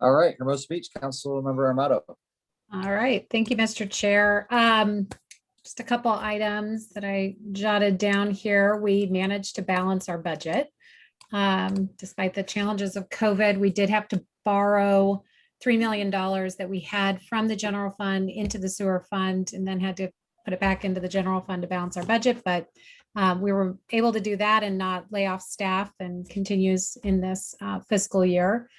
All right, Hermosa Beach, Councilmember Armato. All right, thank you, Mr. Chair. Just a couple items that I jotted down here. We managed to balance our budget. Despite the challenges of COVID, we did have to borrow $3 million that we had from the general fund into the sewer fund, and then had to put it back into the general fund to balance our budget. But we were able to do that and not lay off staff, and continues in this fiscal year.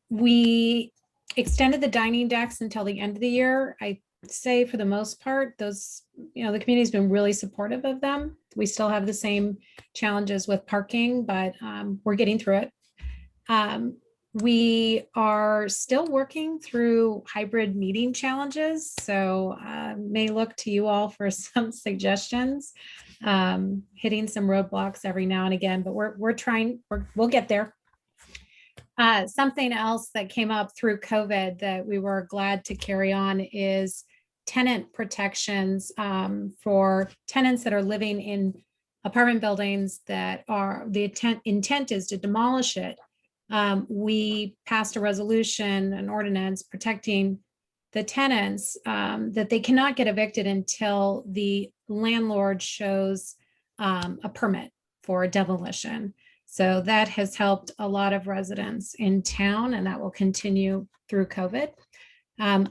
We extended the dining decks until the end of the year. I say for the most part, those, the community's been really supportive of them. We still have the same challenges with parking, but we're getting through it. We are still working through hybrid meeting challenges, so may look to you all for some suggestions, hitting some roadblocks every now and again, but we're trying, we'll get there. Something else that came up through COVID that we were glad to carry on is tenant protections for tenants that are living in apartment buildings that are, the intent is to demolish it. We passed a resolution, an ordinance protecting the tenants that they cannot get evicted until the landlord shows a permit for demolition. So that has helped a lot of residents in town, and that will continue through COVID.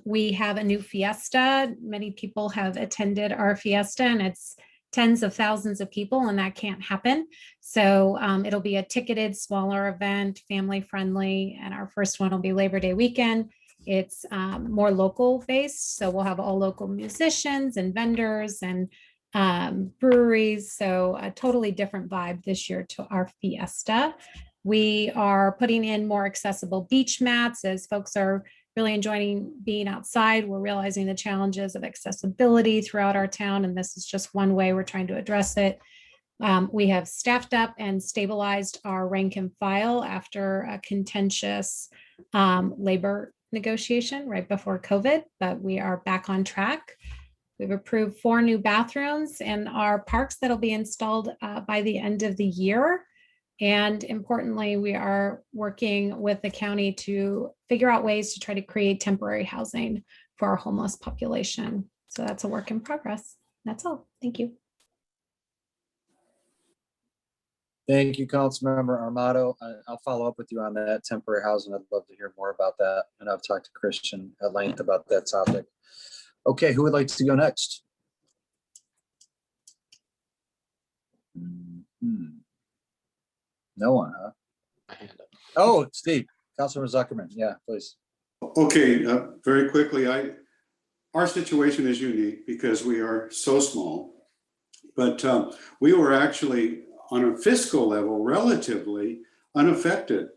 We have a new fiesta. Many people have attended our fiesta, and it's tens of thousands of people, and that can't happen. So it'll be a ticketed, smaller event, family friendly, and our first one will be Labor Day weekend. It's more local based, so we'll have all local musicians and vendors and breweries. So a totally different vibe this year to our fiesta. We are putting in more accessible beach mats as folks are really enjoying being outside. We're realizing the challenges of accessibility throughout our town, and this is just one way we're trying to address it. We have staffed up and stabilized our rank and file after a contentious labor negotiation right before COVID, but we are back on track. We've approved 4 new bathrooms in our parks that'll be installed by the end of the year. And importantly, we are working with the county to figure out ways to try to create temporary housing for our homeless population. So that's a work in progress. That's all. Thank you. Thank you, Councilmember Armato. I'll follow up with you on that temporary housing. I'd love to hear more about that. And I've talked to Christian at length about that topic. Okay, who would like to go next? No one, huh? Oh, Steve, Councilmember Zuckerman. Yeah, please. Okay, very quickly, our situation is unique because we are so small, but we were actually on a fiscal level relatively unaffected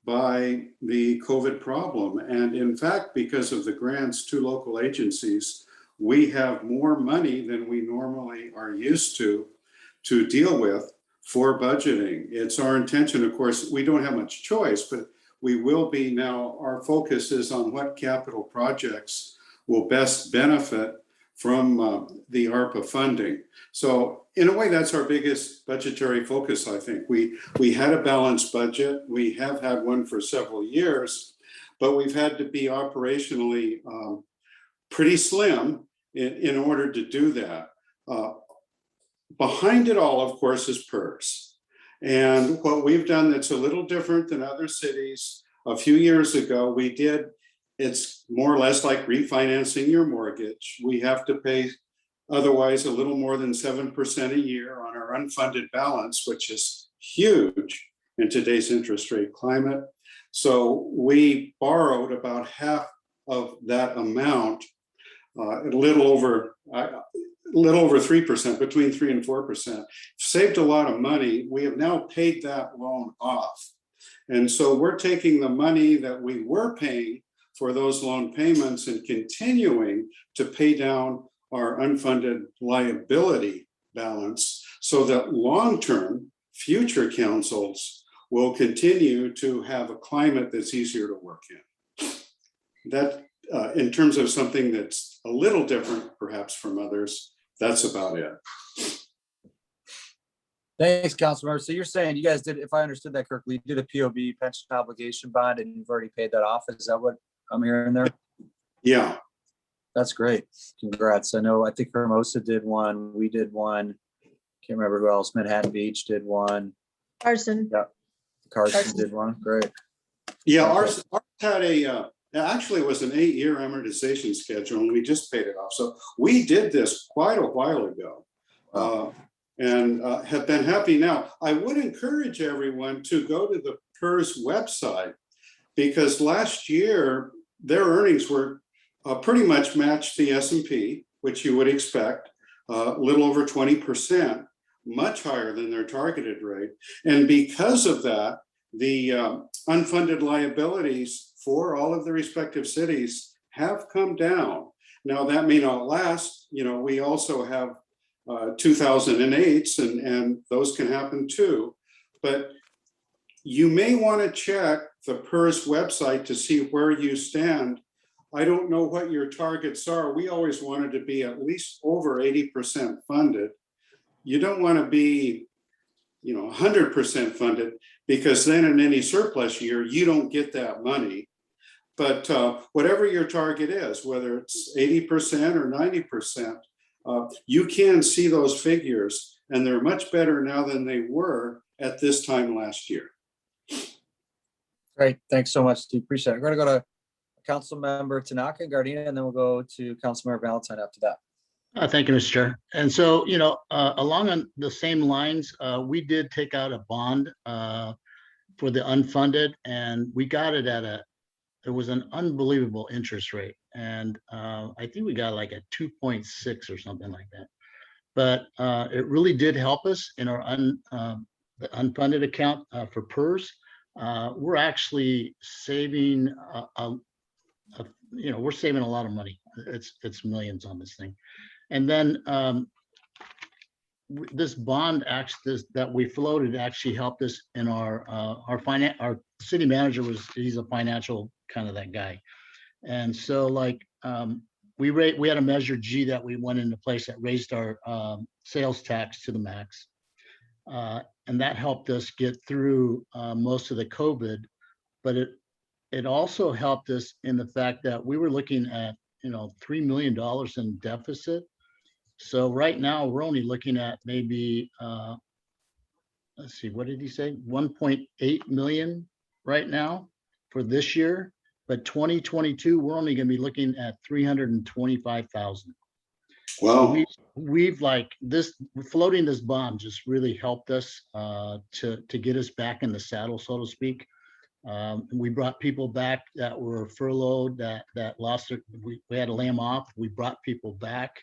by the COVID problem. And in fact, because of the grants to local agencies, we have more money than we normally are used to deal with for budgeting. It's our intention, of course, we don't have much choice, but we will be now, our focus is on what capital projects will best benefit from the ARPA funding. So in a way, that's our biggest budgetary focus, I think. We had a balanced budget. We have had one for several years, but we've had to be operationally pretty slim in order to do that. Behind it all, of course, is PERS. And what we've done that's a little different than other cities, a few years ago, we did, it's more or less like refinancing your mortgage. We have to pay otherwise a little more than 7% a year on our unfunded balance, which is huge in today's interest rate climate. So we borrowed about half of that amount, a little over 3%, between 3 and 4%. Saved a lot of money. We have now paid that loan off. And so we're taking the money that we were paying for those loan payments and continuing to pay down our unfunded liability balance so that long-term future councils will continue to have a climate that's easier to work in. That, in terms of something that's a little different perhaps from others, that's about it. Thanks, Councilmember. So you're saying you guys did, if I understood that correctly, you did a POB pension obligation bond and you've already paid that off. Is that what I'm hearing there? Yeah. That's great. Congrats. I think Hermosa did one. We did one. Can't remember who else. Manhattan Beach did one. Carson. Yeah. Carson did one. Great. Yeah, ours had actually it was an 8-year amortization schedule and we just paid it off. So we did this quite a while ago and have been happy now. I would encourage everyone to go to the PERS website because last year their earnings were pretty much matched the S&P, which you would expect, a little over 20%, much higher than their targeted rate. And because of that, the unfunded liabilities for all of the respective cities have come down. Now that may not last. We also have 2008s and those can happen too. But you may want to check the PERS website to see where you stand. I don't know what your targets are. We always wanted to be at least over 80% funded. You don't want to be 100% funded because then in any surplus year, you don't get that money. But whatever your target is, whether it's 80% or 90%, you can see those figures and they're much better now than they were at this time last year. Great. Thanks so much, Steve. Appreciate it. We're going to go to Councilmember Tanaka and Gardena, and then we'll go to Councilmember Valentine after that. Thank you, Mr. Chair. And so, along on the same lines, we did take out a bond for the unfunded, and we got it it was an unbelievable interest rate. And I think we got like a 2.6 or something like that. But it really did help us in our the unfunded account for PERS. We're actually saving, we're saving a lot of money. It's millions on this thing. And then this bond that we floated actually helped us in our city manager he's a financial kind of that guy. And so like we had a measure G that we went into place that raised our sales tax to the max. And that helped us get through most of the COVID, but it also helped us in the fact that we were looking at, $3 million in deficit. So right now we're only looking at maybe, let's see, what did he say? 1.8 million right now for this year, but 2022, we're only gonna be looking at 325,000. Wow. So we've like floating this bond just really helped us to get us back in the saddle, so to speak. We brought people back that were furloughed, that lost their, we had to lay them off. We brought people back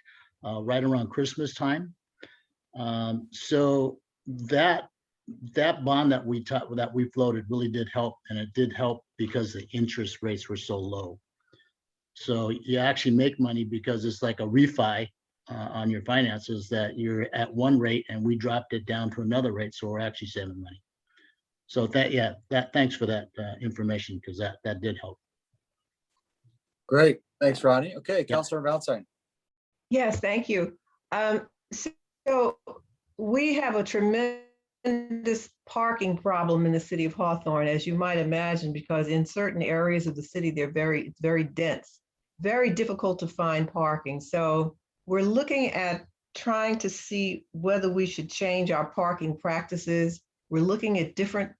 right around Christmas time. So that bond that we floated really did help, and it did help because the interest rates were so low. So you actually make money because it's like a refi on your finances, that you're at one rate and we dropped it down to another rate, so we're actually saving money. So thanks for that information, because that did help. Great, thanks, Ronnie. Okay, Councilor Valentine. Yes, thank you. So we have a tremendous parking problem in the city of Hawthorne, as you might imagine, because in certain areas of the city, it's very dense, very difficult to find parking. So we're looking at trying to see whether we should change our parking practices. We're looking at different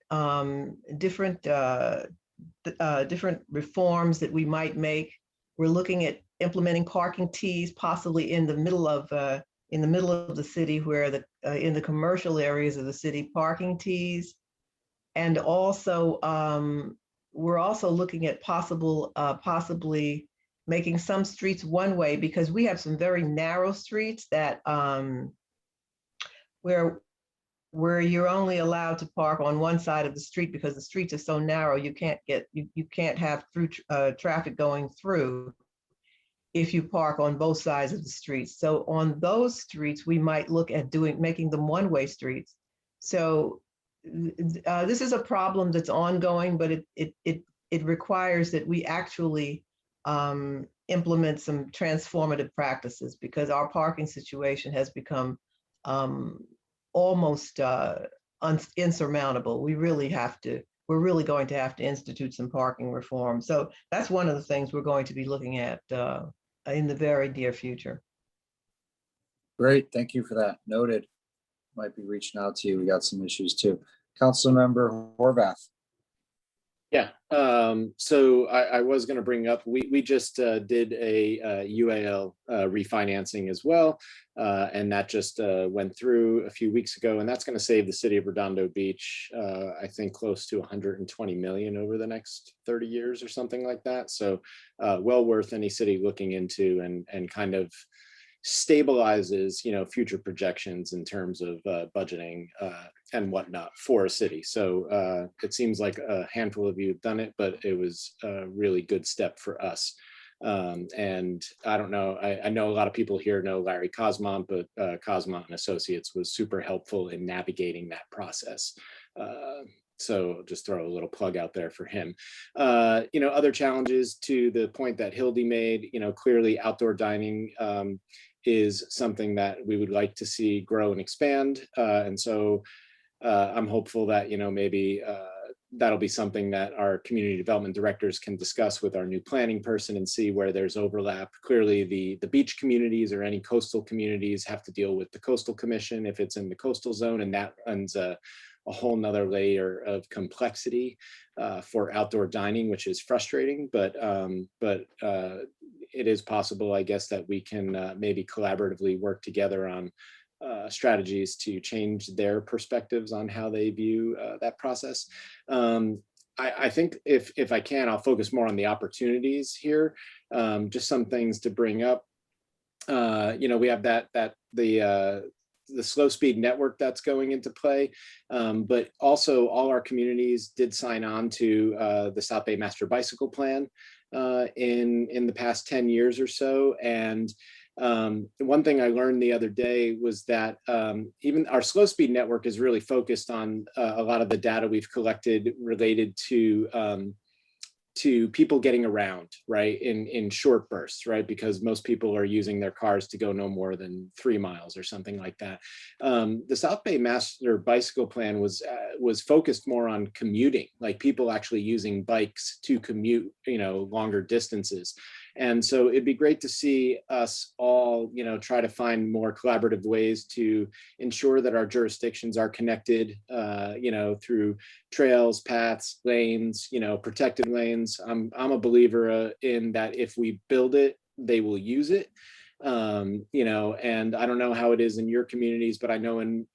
reforms that we might make. We're looking at implementing parking tees, possibly in the middle of the city, where in the commercial areas of the city, parking tees. And also, we're also looking at possibly making some streets one way, because we have some very narrow streets that where you're only allowed to park on one side of the street because the streets are so narrow, you can't have through traffic going through if you park on both sides of the streets. So on those streets, we might look at making them one-way streets. So this is a problem that's ongoing, but it requires that we actually implement some transformative practices, because our parking situation has become almost insurmountable. We're really going to have to institute some parking reform. So that's one of the things we're going to be looking at in the very near future. Great, thank you for that. Noted. Might be reaching out to you. We got some issues too. Councilmember Horvath. Yeah, so I was going to bring up, we just did a UAL refinancing as well, and that just went through a few weeks ago, and that's going to save the city of Redondo Beach, I think close to 120 million over the next 30 years or something like that. So well worth any city looking into, and kind of stabilizes, future projections in terms of budgeting and whatnot for a city. So it seems like a handful of you have done it, but it was a really good step for us. And I don't know, I know a lot of people here know Larry Cosmont, but Cosmont and Associates was super helpful in navigating that process. So just throw a little plug out there for him. Other challenges, to the point that Hildy made, clearly outdoor dining is something that we would like to see grow and expand. And so I'm hopeful that, maybe that'll be something that our community development directors can discuss with our new planning person and see where there's overlap. Clearly, the beach communities or any coastal communities have to deal with the coastal commission if it's in the coastal zone, and that runs a whole nother layer of complexity for outdoor dining, which is frustrating, but it is possible, I guess, that we can maybe collaboratively work together on strategies to change their perspectives on how they view that process. I think if I can, I'll focus more on the opportunities here. Just some things to bring up. We have the slow speed network that's going into play, but also all our communities did sign on to the South Bay Master Bicycle Plan in the past 10 years or so. And one thing I learned the other day was that even our slow speed network is really focused on a lot of the data we've collected related to people getting around, right, in short bursts, right, because most people are using their cars to go no more than 3 miles or something like that. The South Bay Master Bicycle Plan was focused more on commuting, like people actually using bikes to commute, longer distances. And so it'd be great to see us all, try to find more collaborative ways to ensure that our jurisdictions are connected, through trails, paths, lanes, protected lanes. I'm a believer in that if we build it, they will use it. And I don't know how it is in your communities, but I know in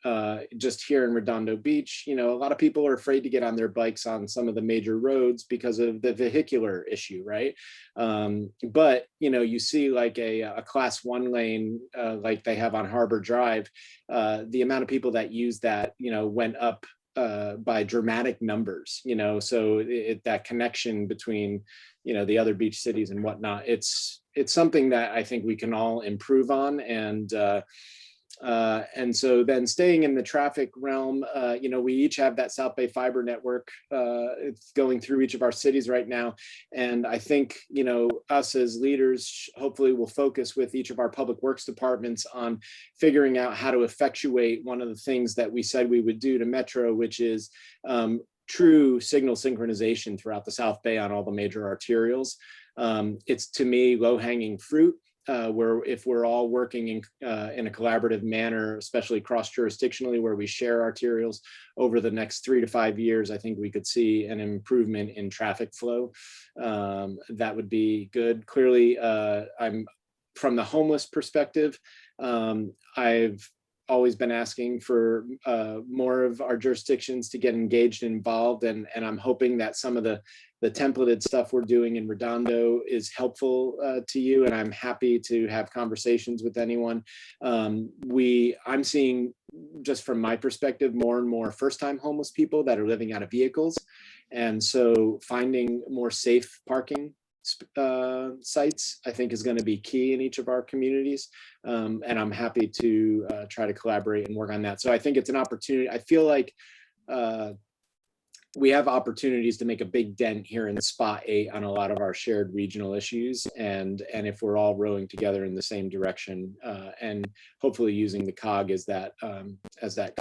just here in Redondo Beach, a lot of people are afraid to get on their bikes on some of the major roads because of the vehicular issue, right? But you see like a class 1 lane like they have on Harbor Drive, the amount of people that use that went up by dramatic numbers, so that connection between the other beach cities and whatnot, it's something that I think we can all improve on. And so then staying in the traffic realm, we each have that South Bay fiber network. It's going through each of our cities right now. And I think, us as leaders, hopefully will focus with each of our public works departments on figuring out how to effectuate one of the things that we said we would do to Metro, which is true signal synchronization throughout the South Bay on all the major arterials. It's, to me, low-hanging fruit. Where if we're all working in a collaborative manner, especially cross-jurisdictionally, where we share arterials over the next 3 to 5 years, I think we could see an improvement in traffic flow. That would be good. Clearly, I'm from the homeless perspective. I've always been asking for more of our jurisdictions to get engaged and involved, and I'm hoping that some of the templated stuff we're doing in Redondo is helpful to you, and I'm happy to have conversations with anyone. I'm seeing, just from my perspective, more and more first-time homeless people that are living out of vehicles, and so finding more safe parking sites, I think, is going to be key in each of our communities, and I'm happy to try to collaborate and work on that. So I think it's an opportunity. I feel like we have opportunities to make a big dent here in Spot 8 on a lot of our shared regional issues, and if we're all rowing together in the same direction, and hopefully using the COG as that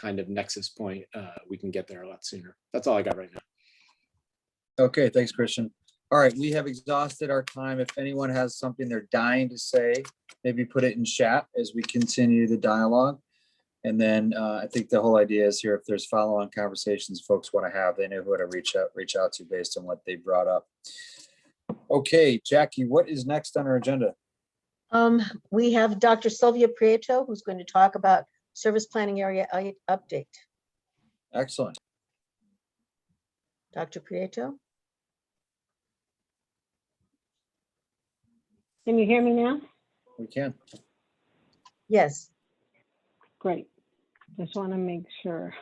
kind of nexus point, we can get there a lot sooner. That's all I got right now. Okay, thanks, Christian. All right, we have exhausted our time. If anyone has something they're dying to say, maybe put it in chat as we continue the dialogue. And then I think the whole idea is here, if there's follow-on conversations folks want to have, they know who to reach out to based on what they brought up. Okay, Jackie, what is next on our agenda? We have Dr. Sylvia Prieto, who's going to talk about service planning area update. Excellent. Dr. Prieto? Can you hear me now? We can. Yes. Great. Just want to make sure.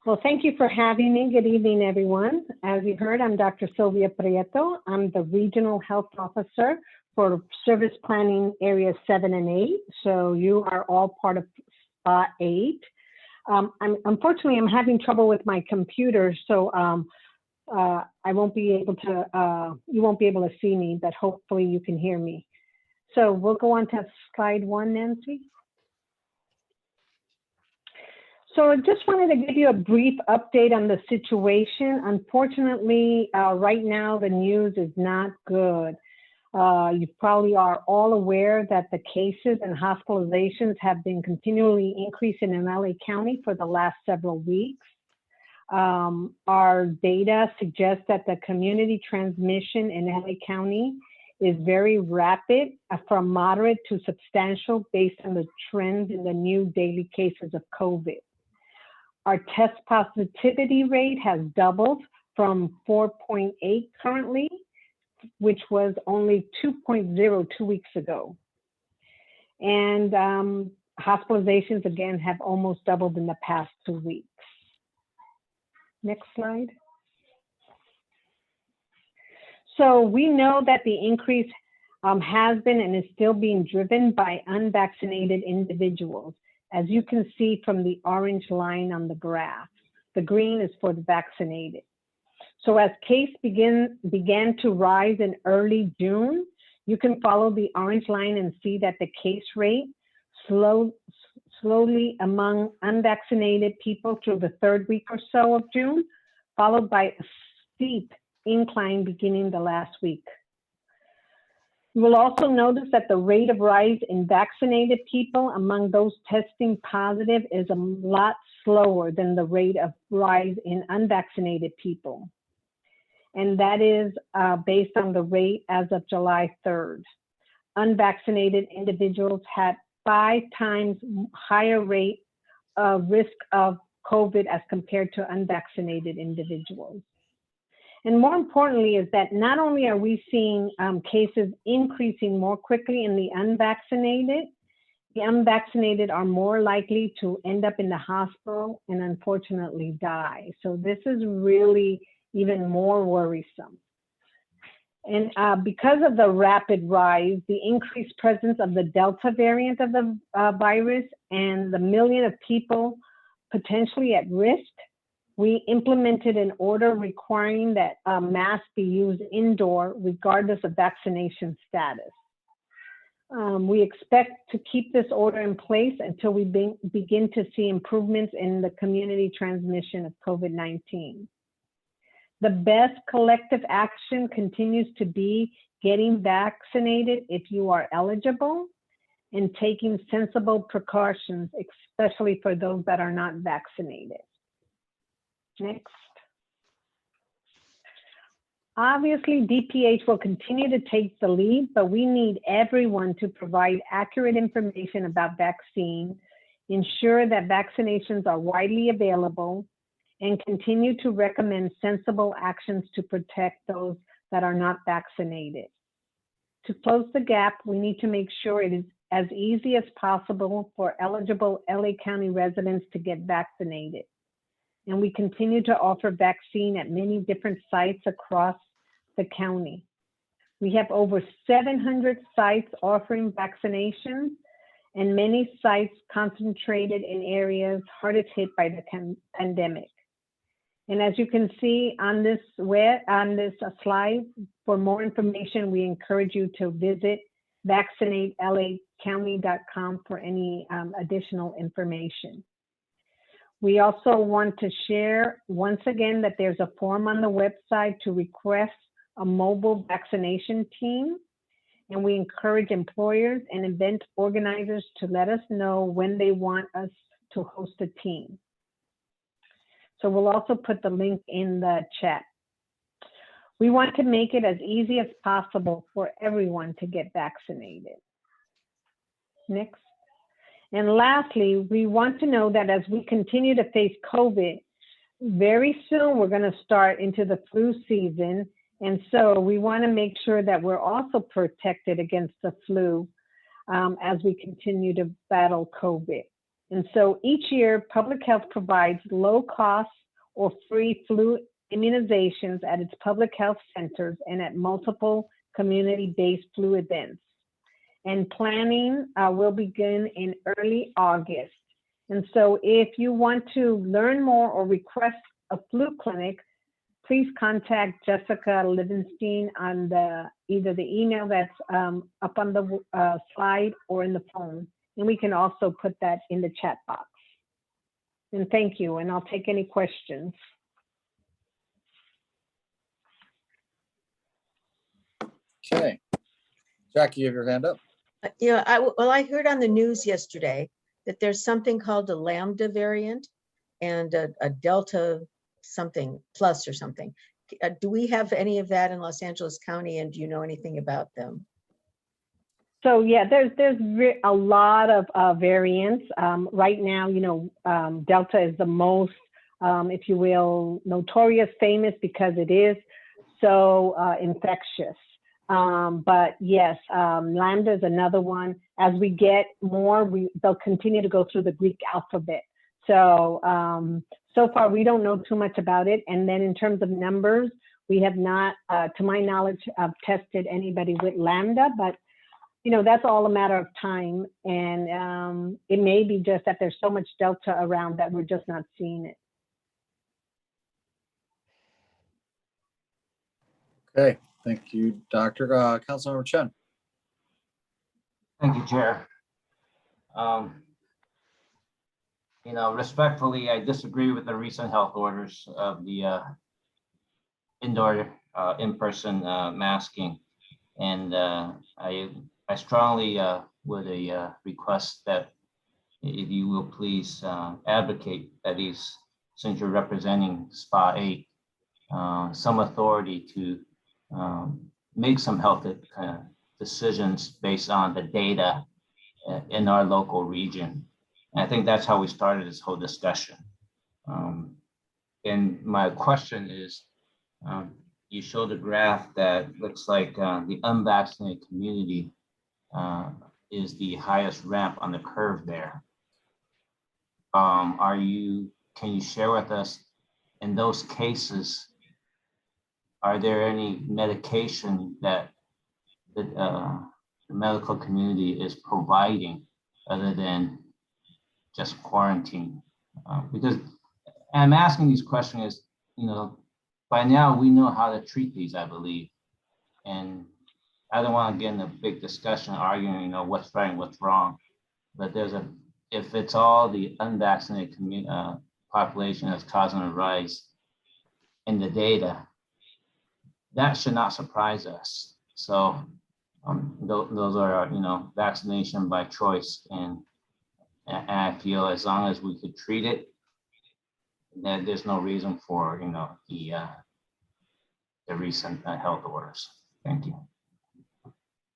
Well, thank you for having me. Good evening, everyone. As you heard, I'm Dr. Sylvia Prieto. I'm the Regional Health Officer for Service Planning Areas 7 and 8. So you are all part of Spot 8. Unfortunately, I'm having trouble with my computer, so I won't be able to, you won't be able to see me, but hopefully you can hear me. So we'll go on to slide 1, Nancy. So I just wanted to give you a brief update on the situation. Unfortunately, right now the news is not good. You probably are all aware that the cases and hospitalizations have been continually increasing in LA County for the last several weeks. Our data suggests that the community transmission in LA County is very rapid, from moderate to substantial based on the trends in the new daily cases of COVID. Our test positivity rate has doubled from 4.8 currently, which was only 2.0 2 weeks ago. And hospitalizations again have almost doubled in the past 2 weeks. Next slide. So we know that the increase has been and is still being driven by unvaccinated individuals, as you can see from the orange line on the graph. The green is for the vaccinated. So as cases began to rise in early June, you can follow the orange line and see that the case rate slowly among unvaccinated people through the third week or so of June, followed by a steep incline beginning the last week. You will also notice that the rate of rise in vaccinated people among those testing positive is a lot slower than the rate of rise in unvaccinated people. And that is based on the rate as of July 3rd. Unvaccinated individuals had 5 times higher rate of risk of COVID as compared to unvaccinated individuals. And more importantly is that not only are we seeing cases increasing more quickly in the unvaccinated are more likely to end up in the hospital and unfortunately die. So this is really even more worrisome. And because of the rapid rise, the increased presence of the Delta variant of the virus and the million of people potentially at risk, we implemented an order requiring that masks be used indoor regardless of vaccination status. We expect to keep this order in place until we begin to see improvements in the community transmission of COVID-19. The best collective action continues to be getting vaccinated if you are eligible and taking sensible precautions, especially for those that are not vaccinated. Next. Obviously, DPH will continue to take the lead, but we need everyone to provide accurate information about vaccine, ensure that vaccinations are widely available, and continue to recommend sensible actions to protect those that are not vaccinated. To close the gap, we need to make sure it is as easy as possible for eligible LA County residents to get vaccinated. And we continue to offer vaccine at many different sites across the county. We have over 700 sites offering vaccinations and many sites concentrated in areas hardest hit by the pandemic. And as you can see on this slide, for more information, we encourage you to visit vaccinatelacounty.com for any additional information. We also want to share once again that there's a form on the website to request a mobile vaccination team. And we encourage employers and event organizers to let us know when they want us to host a team. So we'll also put the link in the chat. We want to make it as easy as possible for everyone to get vaccinated. Next. And lastly, we want to know that as we continue to face COVID, very soon we're going to start into the flu season. And so we want to make sure that we're also protected against the flu as we continue to battle COVID. And so each year, Public Health provides low cost or free flu immunizations at its public health centers and at multiple community-based flu events. And planning will begin in early August. And so if you want to learn more or request a flu clinic, please contact Jessica Livingston on either the email that's up on the slide or in the phone. And we can also put that in the chat box. And thank you, and I'll take any questions. Okay. Jackie, you have your hand up. Yeah, I heard on the news yesterday that there's something called a Lambda variant and a Delta something plus or something. Do we have any of that in Los Angeles County, and do you know anything about them? So yeah, there's a lot of variants. Right now, Delta is the most, if you will, notorious, famous because it is so infectious. But yes, Lambda is another one. As we get more, they'll continue to go through the Greek alphabet. So so far we don't know too much about it. And then in terms of numbers, we have not, to my knowledge, tested anybody with Lambda, but that's all a matter of time. And it may be just that there's so much Delta around that we're just not seeing it. Okay, thank you, Doctor. Councilmember Chen. Thank you, Chair. Respectfully, I disagree with the recent health orders of the indoor in-person masking. And I strongly would request that if you will please advocate that since you're representing SPA 8, some authority to make some health decisions based on the data in our local region. And I think that's how we started this whole discussion. And my question is, you showed a graph that looks like the unvaccinated community is the highest ramp on the curve there. Can you share with us, in those cases, are there any medication that the medical community is providing other than just quarantine? Because I'm asking these questions is, by now we know how to treat these, I believe. And I don't want to get in a big discussion arguing, what's right and what's wrong. But if it's all the unvaccinated population that's causing a rise in the data, that should not surprise us. So those are, vaccination by choice. And I feel as long as we could treat it, then there's no reason for, the recent health orders. Thank you.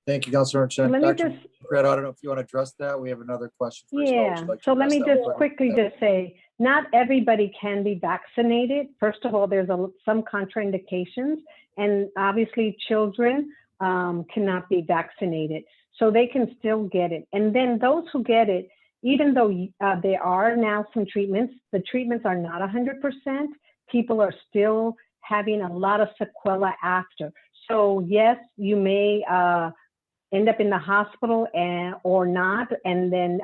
Thank you, Councilor Chen. Let me Dr. Brett, I don't know if you want to address that. We have another question for you as well. Would Yeah, you like to so let address me that? just quickly just say, not everybody can be vaccinated. First of all, there's some contraindications, and obviously children cannot be vaccinated, so they can still get it. And then those who get it, even though there are now some treatments, the treatments are not 100%. People are still having a lot of sequela after. So yes, you may end up in the hospital or not, and then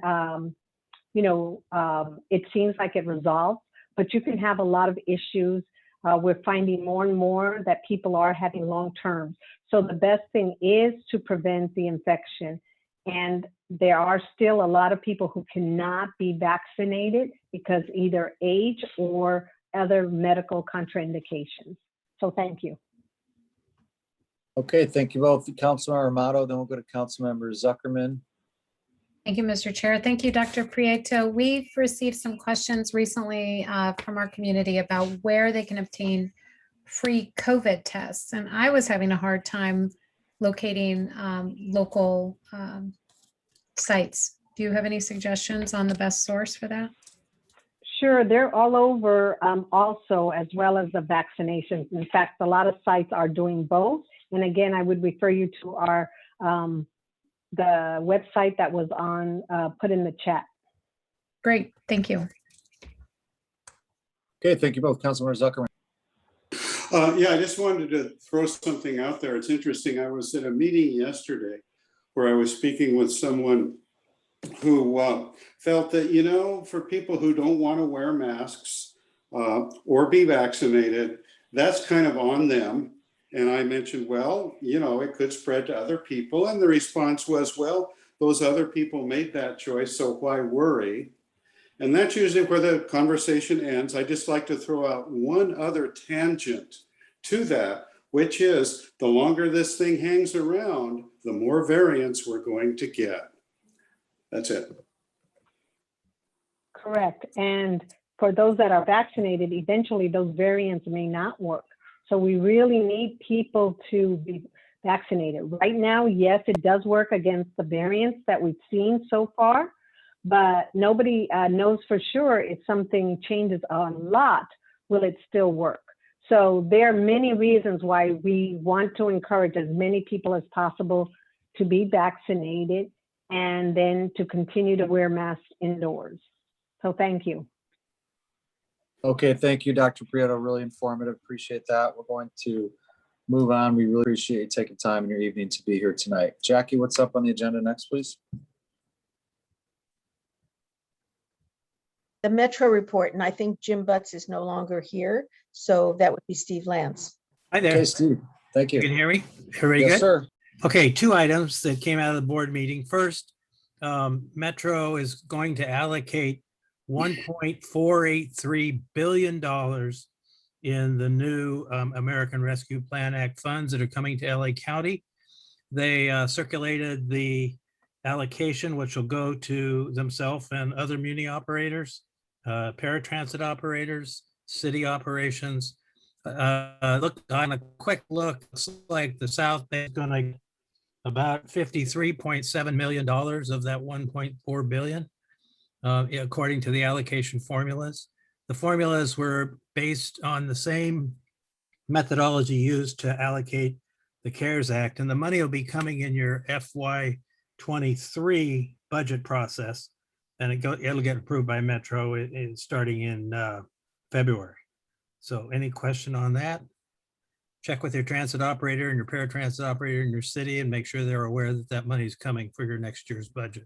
it seems like it resolves, but you can have a lot of issues. We're finding more and more that people are having long term. So the best thing is to prevent the infection. And there are still a lot of people who cannot be vaccinated because either age or other medical contraindications. So thank you. Okay, thank you both, Councilor Armato. Then we'll go to Councilmember Zuckerman. Thank you, Mr. Chair. Thank you, Dr. Prieto. We've received some questions recently from our community about where they can obtain free COVID tests. And I was having a hard time locating local sites. Do you have any suggestions on the best source for that? Sure, they're all over also, as well as the vaccinations. In fact, a lot of sites are doing both. And again, I would refer you to our the website that was on put in the chat. Great, thank you. Okay, thank you both, Councilmember Zuckerman. Yeah, I just wanted to throw something out there. It's interesting. I was at a meeting yesterday where I was speaking with someone who felt that, for people who don't want to wear masks or be vaccinated, that's kind of on them. And I mentioned, well, it could spread to other people. And the response was, well, those other people made that choice, so why worry? And that's usually where the conversation ends. I just like to throw out one other tangent to that, which is the longer this thing hangs around, the more variants we're going to get. That's it. Correct. And for those that are vaccinated, eventually those variants may not work. So we really need people to be vaccinated. Right now, yes, it does work against the variants that we've seen so far, but nobody knows for sure if something changes a lot, will it still work? So there are many reasons why we want to encourage as many people as possible to be vaccinated and then to continue to wear masks indoors. So thank you. Okay, thank you, Dr. Prieto. Really informative. Appreciate that. We're going to move on. We really appreciate you taking time in your evening to be here tonight. Jackie, what's up on the agenda next, please? The Metro report, and I think Jim Butts is no longer here, so that would be Steve Lance. Hi there. Okay, Steve, thank you. You can hear me? Everybody Yes, good? sir. Okay, two items that came out of the board meeting. First, Metro is going to allocate $1.483 billion in the new American Rescue Plan Act funds that are coming to LA County. They circulated the allocation, which will go to themselves and other muni operators, paratransit operators, city operations. Look on a quick look, looks like the South Bay is going to about $53.7 million of that 1.4 billion, according to the allocation formulas. The formulas were based on the same methodology used to allocate the CARES Act, and the money will be coming in your FY23 budget process, and it'll get approved by Metro starting in February. So any question on that? Check with your transit operator and your paratransit operator in your city and make sure they're aware that that money is coming for your next year's budget.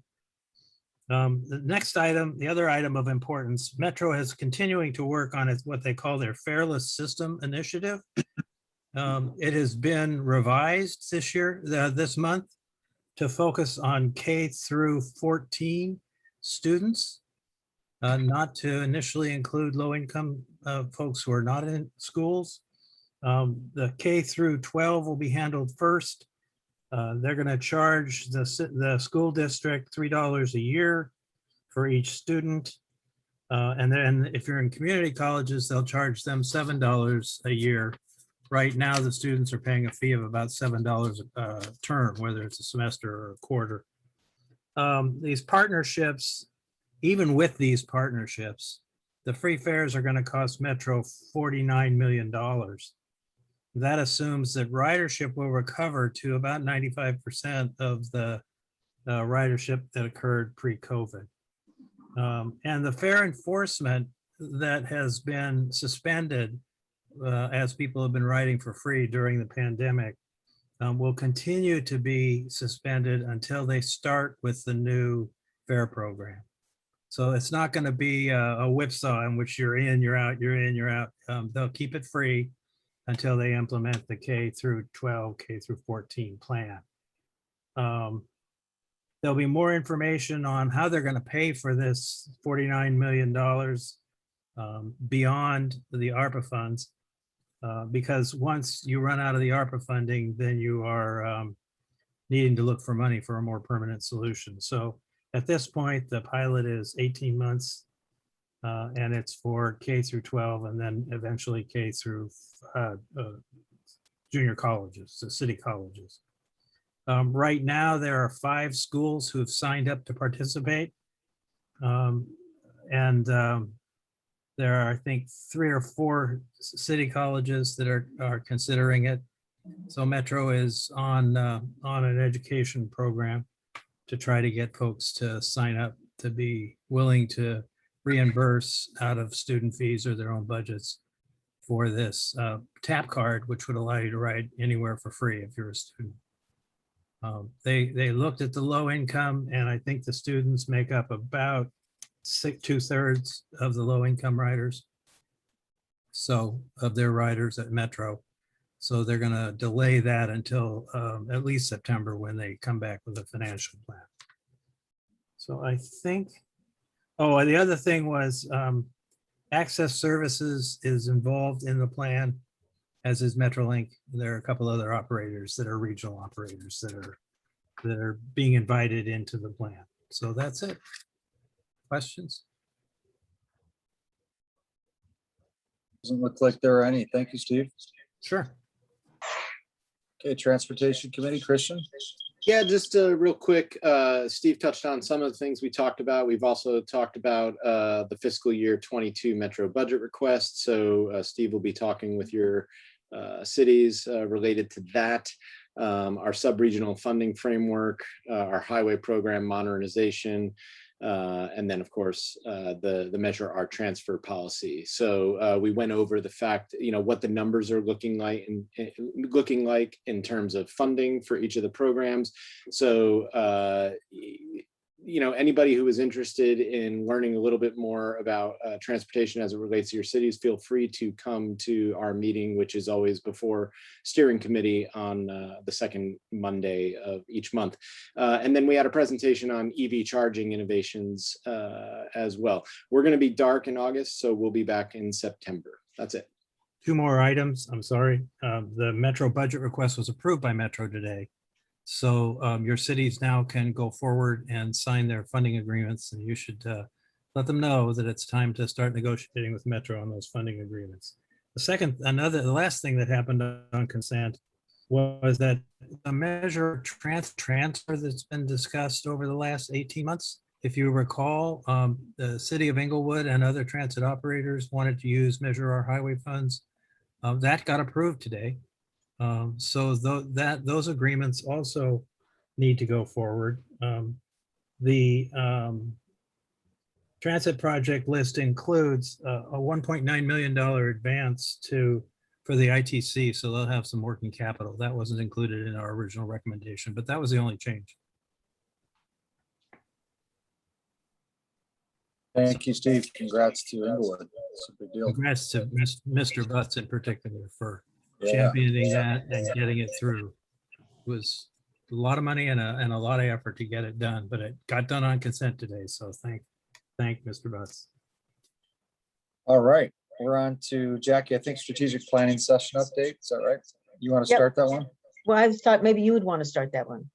The next item, the other item of importance, Metro is continuing to work on what they call their Fairless System Initiative. It has been revised this year, this month, to focus on K through 14 students, not to initially include low-income folks who are not in schools. The K through 12 will be handled first. They're going to charge the school district $3 a year for each student. And then if you're in community colleges, they'll charge them $7 a year. Right now, the students are paying a fee of about $7 a term, whether it's a semester or a quarter. These partnerships, even with these partnerships, the free fares are going to cost Metro $49 million. That assumes that ridership will recover to about 95% of the ridership that occurred pre-COVID. And the fare enforcement that has been suspended as people have been riding for free during the pandemic will continue to be suspended until they start with the new fare program. So it's not going to be a whipsaw in which you're in, you're out, you're in, you're out. They'll keep it free until they implement the K through 12, K through 14 plan. There'll be more information on how they're going to pay for this $49 million beyond the ARPA funds, because once you run out of the ARPA funding, then you are needing to look for money for a more permanent solution. So at this point, the pilot is 18 months. And it's for K through 12 and then eventually K through junior colleges, the city colleges. Right now, there are 5 schools who have signed up to participate. There are, I think, 3 or 4 city colleges that are considering it. So Metro is on an education program to try to get folks to sign up to be willing to reimburse out of student fees or their own budgets for this TAP card, which would allow you to ride anywhere for free if you're a student. They looked at the low income, and I think the students make up about 2/3 of the low income riders. So of their riders at Metro. So they're going to delay that until at least September when they come back with a financial plan. So I think, oh, and the other thing was Access Services is involved in the plan, as is Metrolink. There are a couple other operators that are regional operators that are being invited into the plan. So that's it. Questions? Doesn't look like there are any. Thank you, Steve. Sure. Okay, Transportation Committee, Christian. Yeah, just real quick, Steve touched on some of the things we talked about. We've also talked about the fiscal year 22 Metro budget request. So Steve will be talking with your cities related to that. Our sub-regional funding framework, our highway program modernization, and then of course the Measure Our Transfer policy. So we went over the fact, what the numbers are looking like in terms of funding for each of the programs. So anybody who is interested in learning a little bit more about transportation as it relates to your cities, feel free to come to our meeting, which is always before steering committee on the second Monday of each month. And then we had a presentation on EV charging innovations as well. We're going to be dark in August, so we'll be back in September. That's it. 2 more items. I'm sorry. The Metro budget request was approved by Metro today. So your cities now can go forward and sign their funding agreements, and you should let them know that it's time to start negotiating with Metro on those funding agreements. The last thing that happened on consent was that the measure transfer that's been discussed over the last 18 months. If you recall, the city of Inglewood and other transit operators wanted to use Measure Our Highway funds. That got approved today. So those agreements also need to go forward. The transit project list includes a $1.9 million advance for the ITC, so they'll have some working capital. That wasn't included in our original recommendation, but that was the only change. Thank you, Steve. Congrats to Inglewood. It's a big deal. Congrats to Mr. Butts in particular for Yeah. championing that and getting it through. It was a lot of money and a lot of effort to get it done, but it got done on consent today. So thank Mr. Butts. All right, we're on to Jackie. I think strategic planning session update. Is that right? You want to Yep. start that one? Well, I thought maybe you would want to start that one.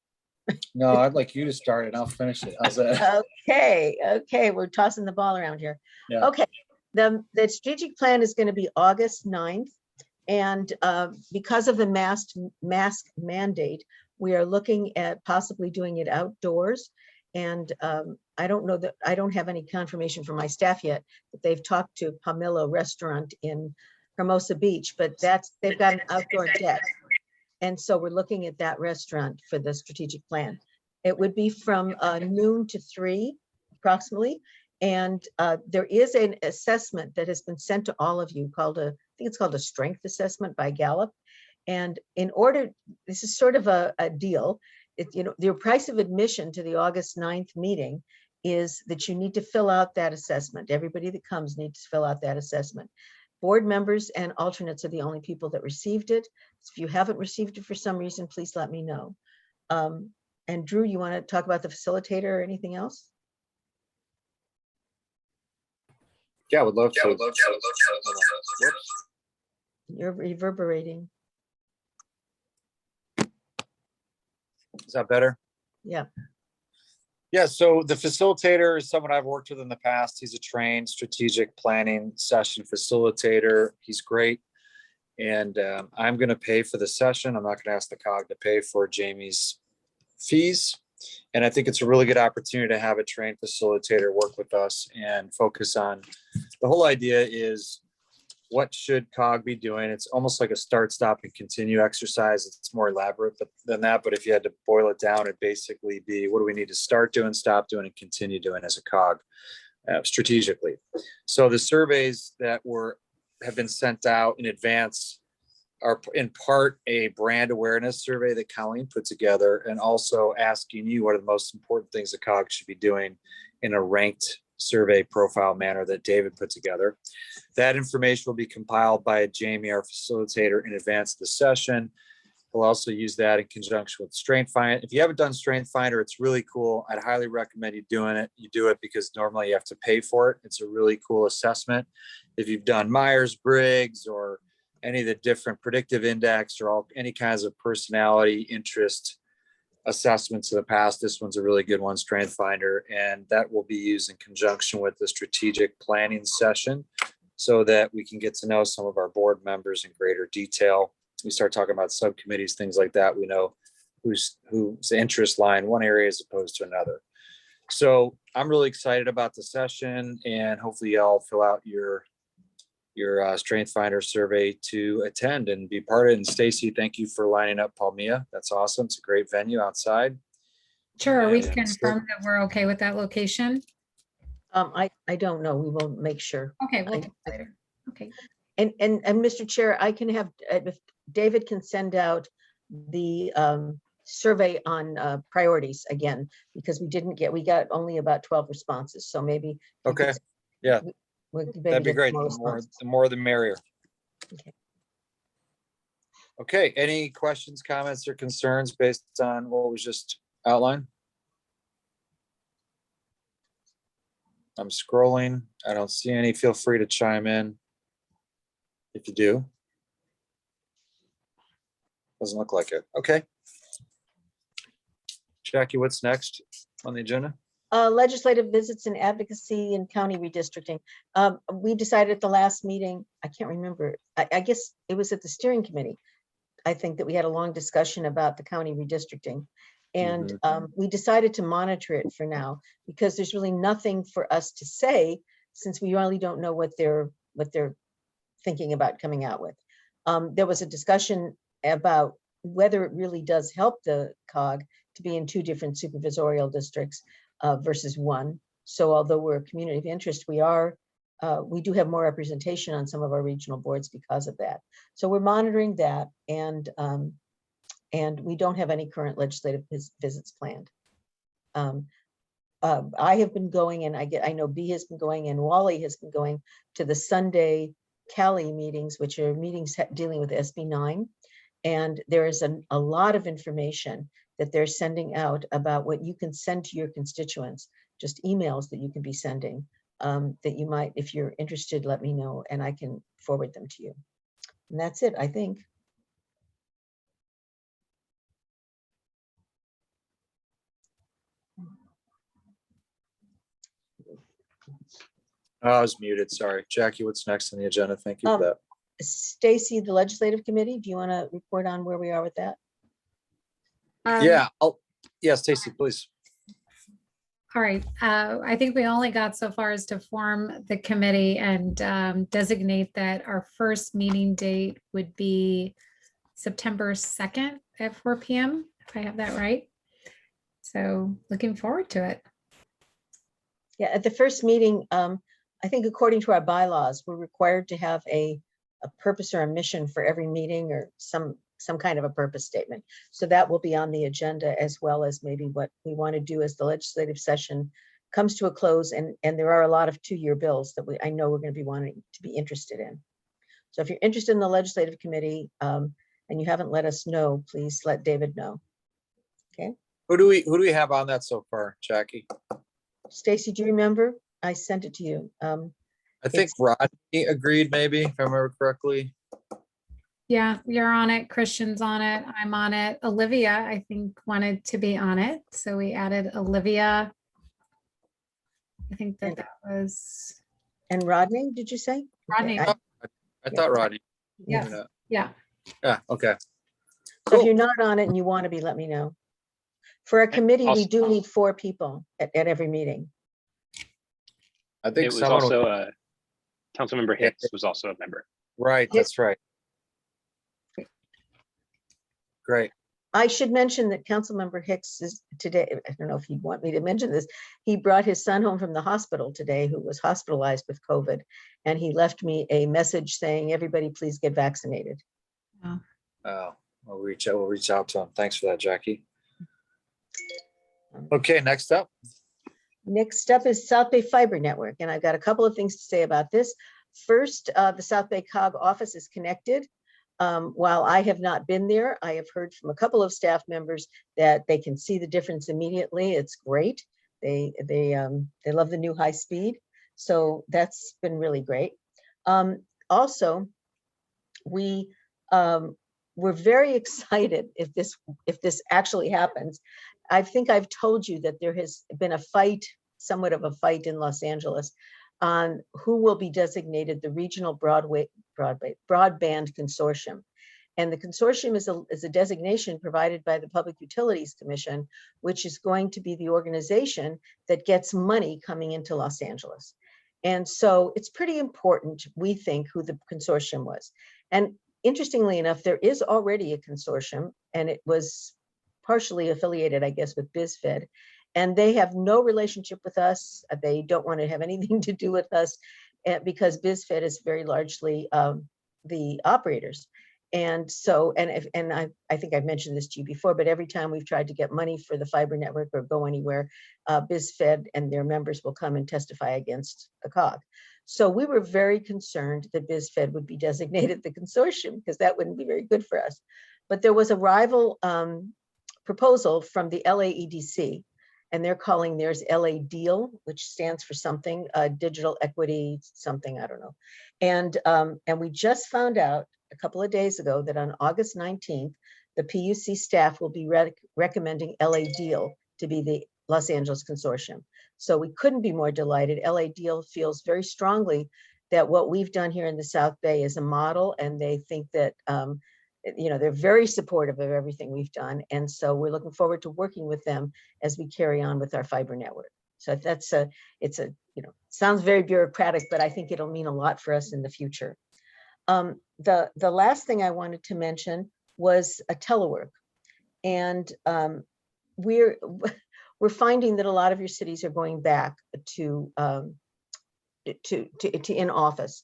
No, I'd like you to start it. I'll finish it. How's that? Okay, we're tossing the ball around here. Yeah. Okay, the strategic plan is going to be August 9th. And because of the mask mandate, we are looking at possibly doing it outdoors. And I don't know that, I don't have any confirmation from my staff yet, but they've talked to Pamela Restaurant in Hermosa Beach, but they've got an outdoor deck. And so we're looking at that restaurant for the strategic plan. It would be from noon to 3 approximately. And there is an assessment that has been sent to all of you called I think it's called a strength assessment by Gallup. And this is sort of a deal. The price of admission to the August 9th meeting is that you need to fill out that assessment. Everybody that comes needs to fill out that assessment. Board members and alternates are the only people that received it. So if you haven't received it for some reason, please let me know. And Drew, you want to talk about the facilitator or anything else? Yeah, I would love to. You're reverberating. Is that better? Yeah. Yeah, so the facilitator is someone I've worked with in the past. He's a trained strategic planning session facilitator. He's great. And I'm going to pay for the session. I'm not going to ask the COG to pay for Jamie's fees. And I think it's a really good opportunity to have a trained facilitator work with us and focus on the whole idea is what should COG be doing? It's almost like a start, stop, and continue exercise. It's more elaborate than that. But if you had to boil it down, it'd basically be what do we need to start doing, stop doing, and continue doing as a COG strategically. So the surveys that have been sent out in advance are in part a brand awareness survey that Colleen put together, and also asking you what are the most important things the COG should be doing in a ranked survey profile manner that David put together. That information will be compiled by Jamie, our facilitator, in advance of the session. We'll also use that in conjunction with Strength Finder. If you haven't done Strength Finder, it's really cool. I'd highly recommend you doing it. You do it because normally you have to pay for it. It's a really cool assessment. If you've done Myers-Briggs or any of the different predictive index or any kinds of personality interest assessments in the past, this one's a really good one, Strength Finder, and that will be used in conjunction with the strategic planning session so that we can get to know some of our board members in greater detail. We start talking about subcommittees, things like that. We know whose interest lie in one area as opposed to another. So I'm really excited about the session, and hopefully y'all fill out your Strength Finder survey to attend and be part of it. And Stacy, thank you for lining up Palmia. That's awesome. It's a great venue outside. Sure, we And confirm that we're okay with that location. I don't know. We will make sure. Okay, we'll do it later. Okay. And Mr. Chair, I can have, if David can send out the survey on priorities again, because we got only about 12 responses. So maybe. Okay, yeah, we'll maybe that'd be get great. more The responses. more the merrier. Okay. Okay, any questions, comments, or concerns based on what was just outlined? I'm scrolling. I don't see any. Feel free to chime in if you do. Doesn't look like it. Okay. Jackie, what's next on the agenda? Legislative visits and advocacy and county redistricting. We decided at the last meeting, I can't remember, I guess it was at the steering committee, I think, that we had a long discussion about the county redistricting. And we decided to monitor it for now, because there's really nothing for us to say, since we really don't know what they're thinking about coming out with. There was a discussion about whether it really does help the COG to be in 2 different supervisorial districts versus 1. So although we're a community of interest, we do have more representation on some of our regional boards because of that. So we're monitoring that, and we don't have any current legislative visits planned. I have been going, and I know B has been going, and Wally has been going to the Sunday Cali meetings, which are meetings dealing with SB9. And there is a lot of information that they're sending out about what you can send to your constituents, just emails that you can be sending, that you might, if you're interested, let me know, and I can forward them to you. And that's it, I think. Oh, I was muted, sorry. Jackie, what's next on the agenda? Thank you for that. Stacy, the legislative committee, do you want to report on where we are with that? Yeah, yeah, Stacy, please. All right, I think we only got so far as to form the committee and designate that our first meeting date would be September 2nd at 4 p.m., if I have that right. So looking forward to it. Yeah, at the first meeting, I think according to our bylaws, we're required to have a purpose or a mission for every meeting, or some kind of a purpose statement. So that will be on the agenda, as well as maybe what we want to do as the legislative session comes to a close. And there are a lot of 2-year bills that I know we're going to be wanting to be interested in. So if you're interested in the legislative committee and you haven't let us know, please let David know. Okay. Who do we have on that so far, Jackie? Stacy, do you remember? I sent it to you. I think Rodney agreed, maybe, if I remember correctly. Yeah, you're on it. Christian's on it. I'm on it. Olivia, I think, wanted to be on it. So we added Olivia. I think that was. And Rodney, did you say? Rodney. Okay, I thought Rodney. Yes. Yeah. Yeah, okay. So if you're not on it and you want to be, let me know. For a committee, we do need 4 people at every meeting. I think it was someone also Councilmember Hicks was also a member. Right, that's right. Great. I should mention that Councilmember Hicks is today, I don't know if you'd want me to mention this, he brought his son home from the hospital today, who was hospitalized with COVID. And he left me a message saying, everybody please get vaccinated. Oh, we'll reach out to him. Thanks for that, Jackie. Okay, next up. Next up is South Bay Fiber Network. And I've got a couple of things to say about this. First, the South Bay COG office is connected. While I have not been there, I have heard from a couple of staff members that they can see the difference immediately. It's great. They love the new high speed. So that's been really great. Also, we're very excited if this actually happens. I think I've told you that there has been somewhat of a fight in Los Angeles on who will be designated the Regional Broadband Consortium. And the consortium is a designation provided by the Public Utilities Commission, which is going to be the organization that gets money coming into Los Angeles. And so it's pretty important, we think, who the consortium was. And interestingly enough, there is already a consortium, and it was partially affiliated, I guess, with BizFed. And they have no relationship with us. They don't want to have anything to do with us because BizFed is very largely the operators. And so, I think I've mentioned this to you before, but every time we've tried to get money for the fiber network or go anywhere, BizFed and their members will come and testify against the COG. So we were very concerned that BizFed would be designated the consortium because that wouldn't be very good for us. But there was a rival proposal from the LAEDC, and they're calling theirs LA Deal, which stands for something, digital equity, something, I don't know. And we just found out a couple of days ago that on August 19th, the PUC staff will be recommending LA Deal to be the Los Angeles Consortium. So we couldn't be more delighted. LA Deal feels very strongly that what we've done here in the South Bay is a model, and they think that they're very supportive of everything we've done. And so we're looking forward to working with them as we carry on with our fiber network. So that's sounds very bureaucratic, but I think it'll mean a lot for us in the future. The last thing I wanted to mention was a telework. And we're finding that a lot of your cities are going back to in office.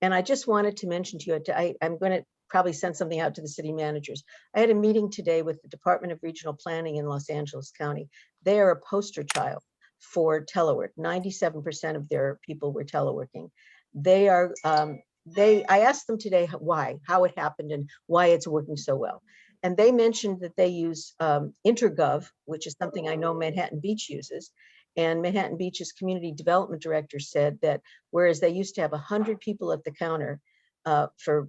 And I just wanted to mention to you, I'm going to probably send something out to the city managers. I had a meeting today with the Department of Regional Planning in Los Angeles County. They are a poster child for telework. 97% of their people were teleworking. I asked them today how it happened and why it's working so well. And they mentioned that they use Intergov, which is something I know Manhattan Beach uses. And Manhattan Beach's community development director said that whereas they used to have 100 people at the counter for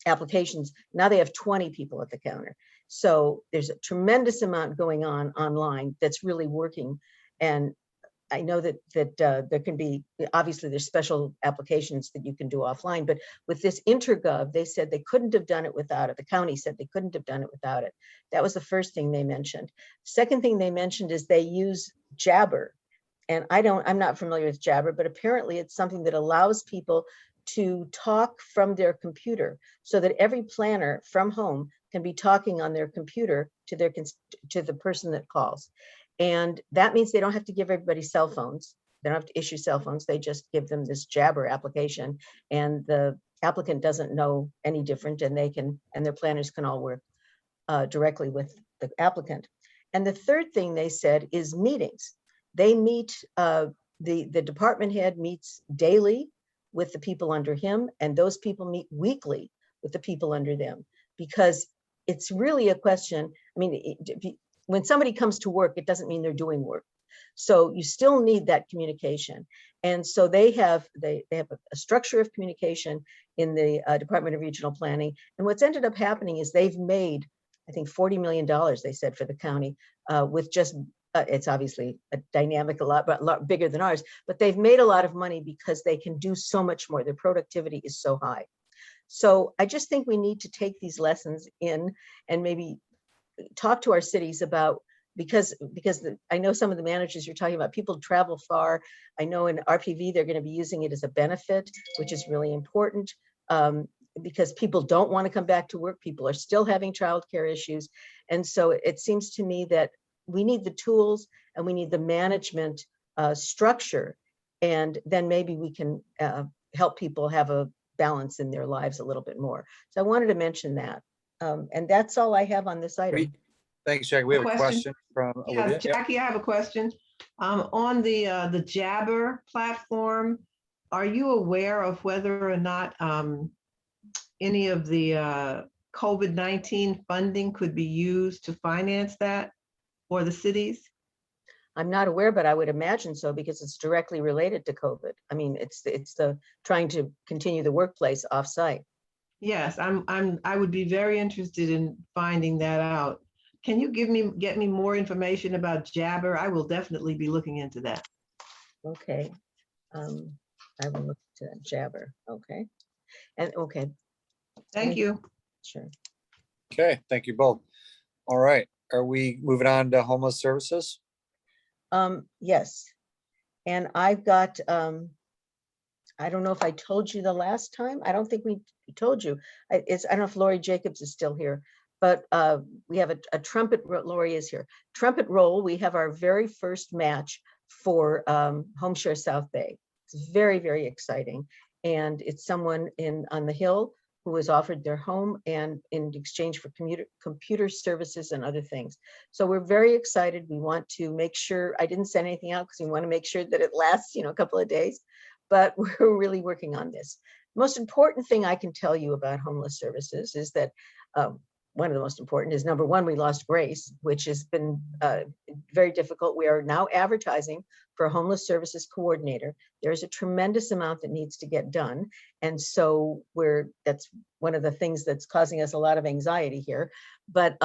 applications, now they have 20 people at the counter. So there's a tremendous amount going on online that's really working. And I know that there can be, obviously there's special applications that you can do offline, but with this Intergov, they said they couldn't have done it without it. The county said they couldn't have done it without it. That was the first thing they mentioned. Second thing they mentioned is they use Jabber. And I'm not familiar with Jabber, but apparently it's something that allows people to talk from their computer so that every planner from home can be talking on their computer to the person that calls. And that means they don't have to give everybody cell phones. They don't have to issue cell phones. They just give them this Jabber application, and the applicant doesn't know any different, and their planners can all work directly with the applicant. And the third thing they said is meetings. They meet, the department head meets daily with the people under him, and those people meet weekly with the people under them, because it's really a question. I mean, when somebody comes to work, it doesn't mean they're doing work. So you still need that communication. And so they have a structure of communication in the Department of Regional Planning. And what's ended up happening is they've made, I think, $40 million, they said, for the county with just, it's obviously a dynamic, a lot bigger than ours, but they've made a lot of money because they can do so much more. Their productivity is so high. So I just think we need to take these lessons in and maybe talk to our cities about, because I know some of the managers you're talking about, people travel far. I know in RPV, they're going to be using it as a benefit, which is really important because people don't want to come back to work. People are still having childcare issues. And so it seems to me that we need the tools and we need the management structure. And then maybe we can help people have a balance in their lives a little bit more. So I wanted to mention that. And that's all I have on this item. Thanks, Jackie. We have a question from Olivia. Yes, Jackie, I have a question. On the Jabber platform, are you aware of whether or not any of the COVID-19 funding could be used to finance that for the cities? I'm not aware, but I would imagine so because it's directly related to COVID. I mean, it's the trying to continue the workplace offsite. Yes, I would be very interested in finding that out. Can you get me more information about Jabber? I will definitely be looking into that. Okay. I will look to Jabber. Okay. And okay. Thank you. Sure. Okay, thank you both. All right, are we moving on to homeless services? Yes. And I've got, I don't know if I told you the last time. I don't think we told you. I don't know if Lori Jacobs is still here, but we have a trumpet, Lori is here. Trumpet roll, we have our very first match for Home Share South Bay. It's very, very exciting. And it's someone on the Hill who was offered their home and in exchange for computer services and other things. So we're very excited. We want to make sure, I didn't send anything out because we want to make sure that it lasts, a couple of days, but we're really working on this. Most important thing I can tell you about homeless services is that one of the most important is, number one, we lost Grace, which has been very difficult. We are now advertising for a homeless services coordinator. There's a tremendous amount that needs to get done. And so that's one of the things that's causing us a lot of anxiety here. But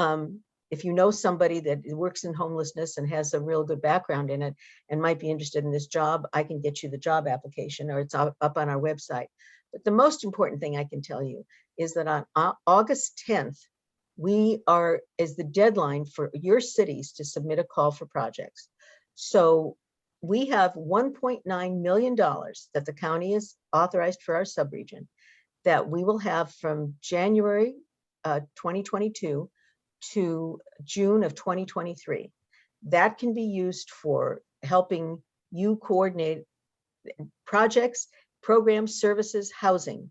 if you know somebody that works in homelessness and has a real good background in it and might be interested in this job, I can get you the job application, or it's up on our website. But the most important thing I can tell you is that on August 10th, is the deadline for your cities to submit a call for projects. So we have $1.9 million that the county is authorized for our subregion that we will have from January 2022 to June of 2023. That can be used for helping you coordinate projects, programs, services, housing.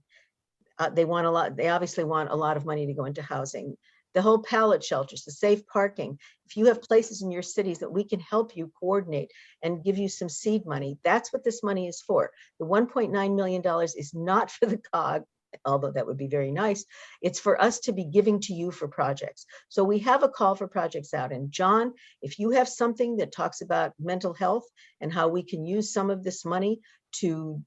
They obviously want a lot of money to go into housing. The whole pallet shelters, the safe parking. If you have places in your cities that we can help you coordinate and give you some seed money, that's what this money is for. The $1.9 million is not for the COG, although that would be very nice. It's for us to be giving to you for projects. So we have a call for projects out. And John, if you have something that talks about mental health and how we can use some of this money to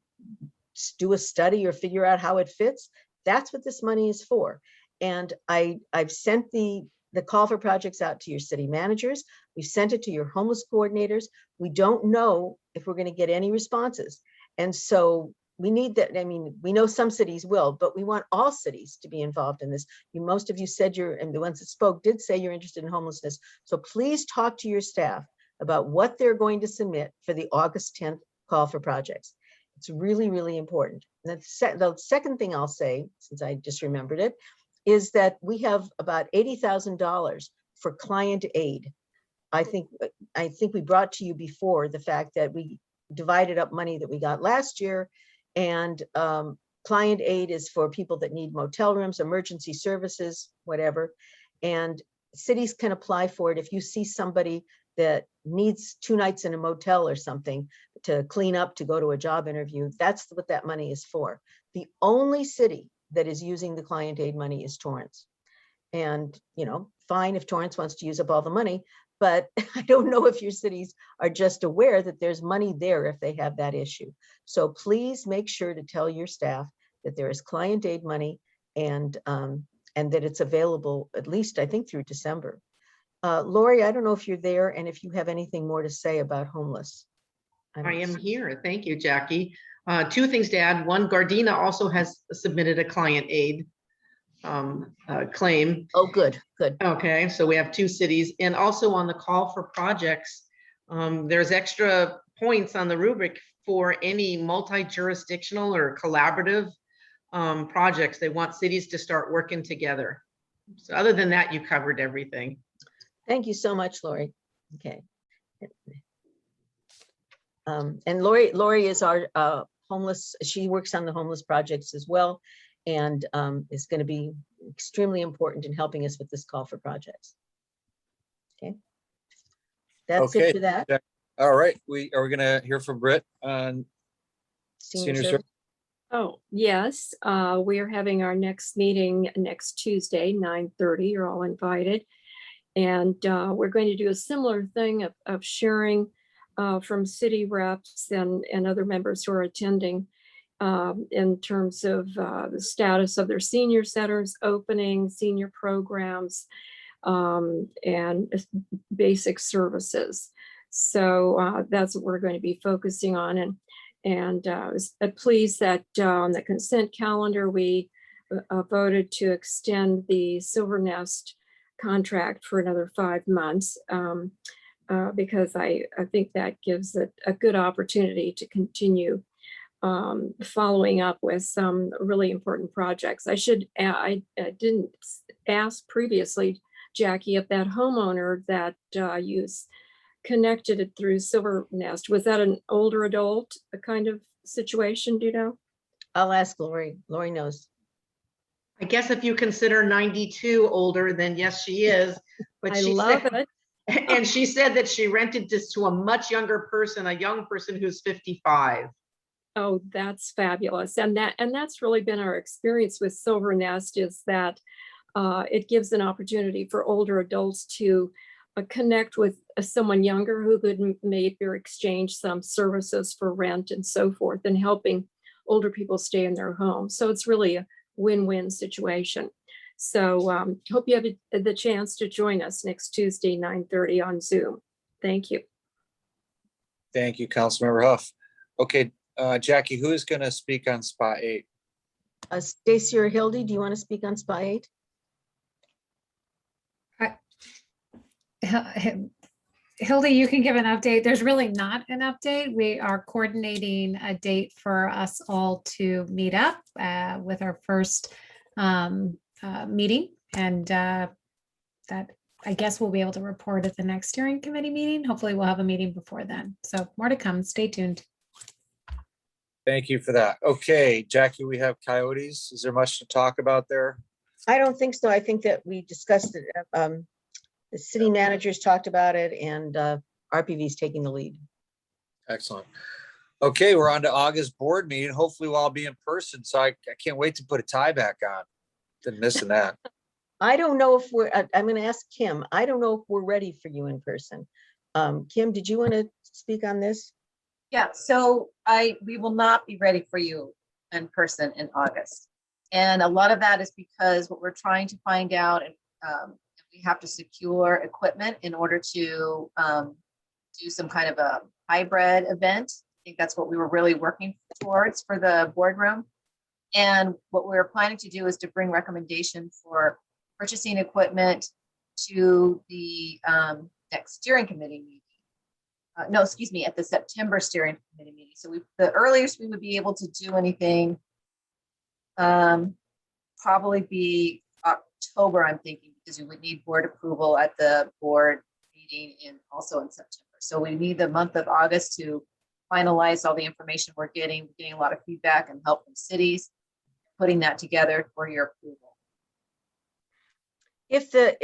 do a study or figure out how it fits, that's what this money is for. And I've sent the call for projects out to your city managers. We've sent it to your homeless coordinators. We don't know if we're going to get any responses. And so we need that. I mean, we know some cities will, but we want all cities to be involved in this. Most of you said and the ones that spoke did say you're interested in homelessness. So please talk to your staff about what they're going to submit for the August 10th call for projects. It's really, really important. And the second thing I'll say, since I just remembered it, is that we have about $80,000 for client aid. I think we brought to you before the fact that we divided up money that we got last year, and client aid is for people that need motel rooms, emergency services, whatever. And cities can apply for it if you see somebody that needs 2 nights in a motel or something to clean up, to go to a job interview. That's what that money is for. The only city that is using the client aid money is Torrance. And, fine if Torrance wants to use up all the money, but I don't know if your cities are just aware that there's money there if they have that issue. So please make sure to tell your staff that there is client aid money and that it's available at least, I think, through December. Lori, I don't know if you're there and if you have anything more to say about homeless. I am here. Thank you, Jackie. 2 things to add. One, Gardena also has submitted a client aid claim. Oh, good. Okay, so we have 2 cities. And also on the call for projects, there's extra points on the rubric for any multi-jurisdictional or collaborative projects. They want cities to start working together. So other than that, you covered everything. Thank you so much, Lori. Okay. And Lori is our homeless. She works on the homeless projects as well, and is going to be extremely important in helping us with this call for projects. Okay. That's it for that. All right. Are we going to hear from Britt on senior service? Oh, yes. We are having our next meeting next Tuesday, 9:30. You're all invited. And we're going to do a similar thing of sharing from city reps and other members who are attending in terms of the status of their senior centers opening, senior programs, and basic services. So that's what we're going to be focusing on. And And I was pleased that on the consent calendar, we voted to extend the Silver Nest contract for another 5 months because I think that gives it a good opportunity to continue following up with some really important projects. I didn't ask previously, Jackie, if that homeowner that you connected it through Silver Nest, was that an older adult kind of situation, do you know? I'll ask Lori. Lori knows. I guess if you consider 92 older, then yes, she is. But I she love said, it. and she said that she rented this to a much younger person, a young person who's 55. Oh, that's fabulous. And that's really been our experience with Silver Nest, is that it gives an opportunity for older adults to connect with someone younger who could maybe exchange some services for rent and so forth, and helping older people stay in their home. So it's really a win-win situation. So hope you have the chance to join us next Tuesday, 9:30 on Zoom. Thank you. Thank you, Councilmember Huff. Okay, Jackie, who is going to speak on SPA 8? Stacy or Hildy, do you want to speak on SPA 8? Hildy, you can give an update. There's really not an update. We are coordinating a date for us all to meet up with our first meeting. And that, I guess, we'll be able to report at the next steering committee meeting. Hopefully we'll have a meeting before then. So more to come. Stay tuned. Thank you for that. Okay, Jackie, we have coyotes. Is there much to talk about there? I don't think so. I think that we discussed it. The city managers talked about it, and RPV is taking the lead. Excellent. Okay, we're on to August board meeting. Hopefully we'll all be in person. So I can't wait to put a tie back on. Been missing that. I don't know if we're, I'm going to ask Kim. I don't know if we're ready for you in person. Kim, did you want to speak on this? Yeah, so we will not be ready for you in person in August. And a lot of that is because what we're trying to find out, and we have to secure equipment in order to do some kind of a hybrid event. I think that's what we were really working towards for the boardroom. And what we're planning to do is to bring recommendation for purchasing equipment to the next steering committee meeting. No, excuse me, at the September steering committee meeting. So the earliest we would be able to do anything probably be October, I'm thinking, because we would need board approval at the board meeting also in September. So we need the month of August to finalize all the information we're getting a lot of feedback and help from cities, putting that together for your approval. If the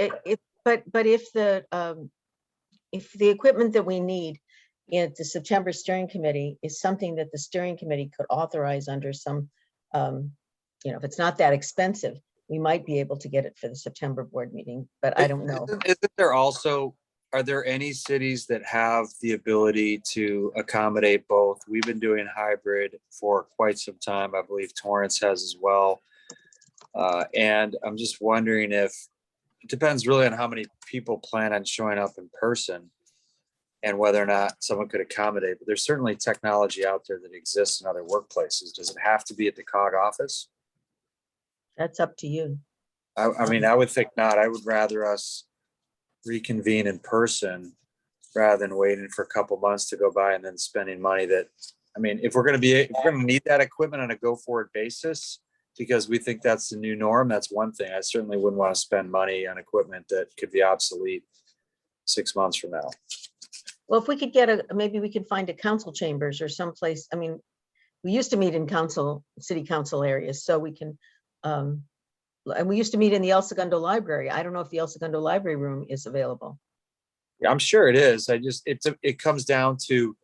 equipment that we need at the September steering committee is something that the steering committee could authorize under some, if it's not that expensive, we might be able to get it for the September board meeting, but I don't know. Are there any cities that have the ability to accommodate both? We've been doing hybrid for quite some time. I believe Torrance has as well. And I'm just wondering if, it depends really on how many people plan on showing up in person and whether or not someone could accommodate. But there's certainly technology out there that exists in other workplaces. Does it have to be at the COG office? That's up to you. I mean, I would think not. I would rather us reconvene in person rather than waiting for a couple months to go by and then spending money that, I mean, if we're going to need that equipment on a go forward basis, because we think that's the new norm, that's one thing. I certainly wouldn't want to spend money on equipment that could be obsolete 6 months from now. Well, if we could get maybe we could find a council chambers or someplace. I mean, we used to meet in city council areas, so we can, and we used to meet in the El Segundo Library. I don't know if the El Segundo Library room is available. Yeah, I'm sure it is. It comes down to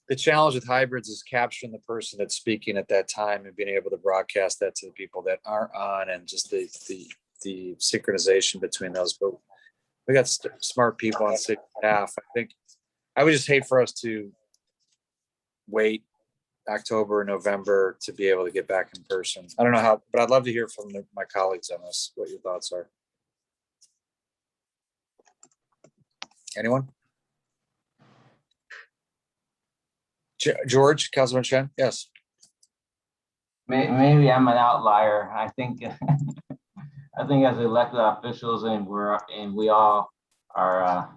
the challenge with hybrids is capturing the person that's speaking at that time and being able to broadcast that to the people that aren't on, and just the synchronization between those. But we got smart people on city staff. I think I would just hate for us to wait October, November to be able to get back in person. I don't know how, but I'd love to hear from my colleagues on this, what your thoughts are. Anyone? George, Councilman Shen, yes. Maybe I'm an outlier. I think I think as elected officials, and we all are.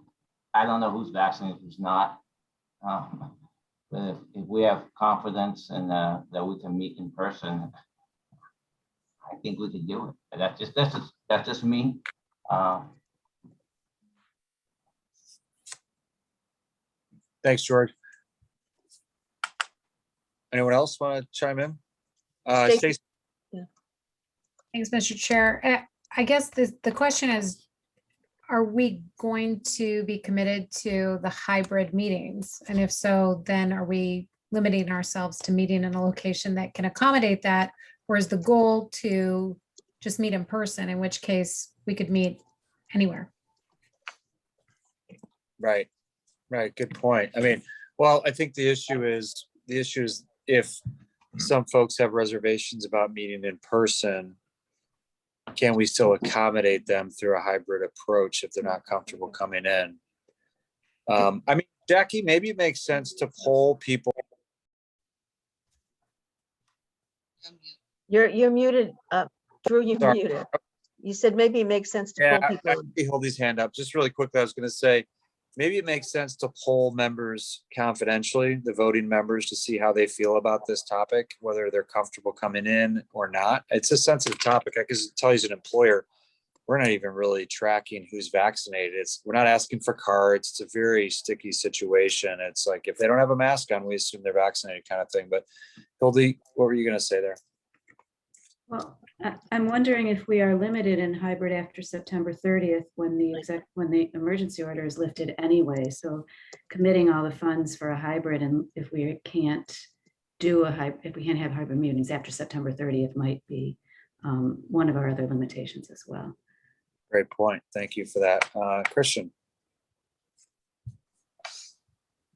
I don't know who's vaccinated, who's not. But if we have confidence in that we can meet in person, I think we can do it. That's just me. Thanks, George. Anyone else want to chime in? Stacey? Thanks, Mr. Chair. I guess the question is, are we going to be committed to the hybrid meetings? And if so, then are we limiting ourselves to meeting in a location that can accommodate that? Or is the goal to just meet in person, in which case we could meet anywhere? Right. Good point. I mean, well, I think the issue is if some folks have reservations about meeting in person, can we still accommodate them through a hybrid approach if they're not comfortable coming in? I mean, Jackie, maybe it makes sense to poll people. You're muted, Drew, you're Sorry. muted. You said maybe it makes sense to pull people. He hold his hand up just really quickly. I was going to say, maybe it makes sense to poll members confidentially, the voting members, to see how they feel about this topic, whether they're comfortable coming in or not. It's a sensitive topic. I can tell you as an employer, we're not even really tracking who's vaccinated. We're not asking for cards. It's a very sticky situation. It's like, if they don't have a mask on, we assume they're vaccinated kind of thing. But Hildy, what were you going to say there? Well, I'm wondering if we are limited in hybrid after September 30th when the emergency order is lifted anyway. So committing all the funds for a hybrid, and if we can't have hybrid meetings after September 30th, might be one of our other limitations as well. Great point. Thank you for that. Christian.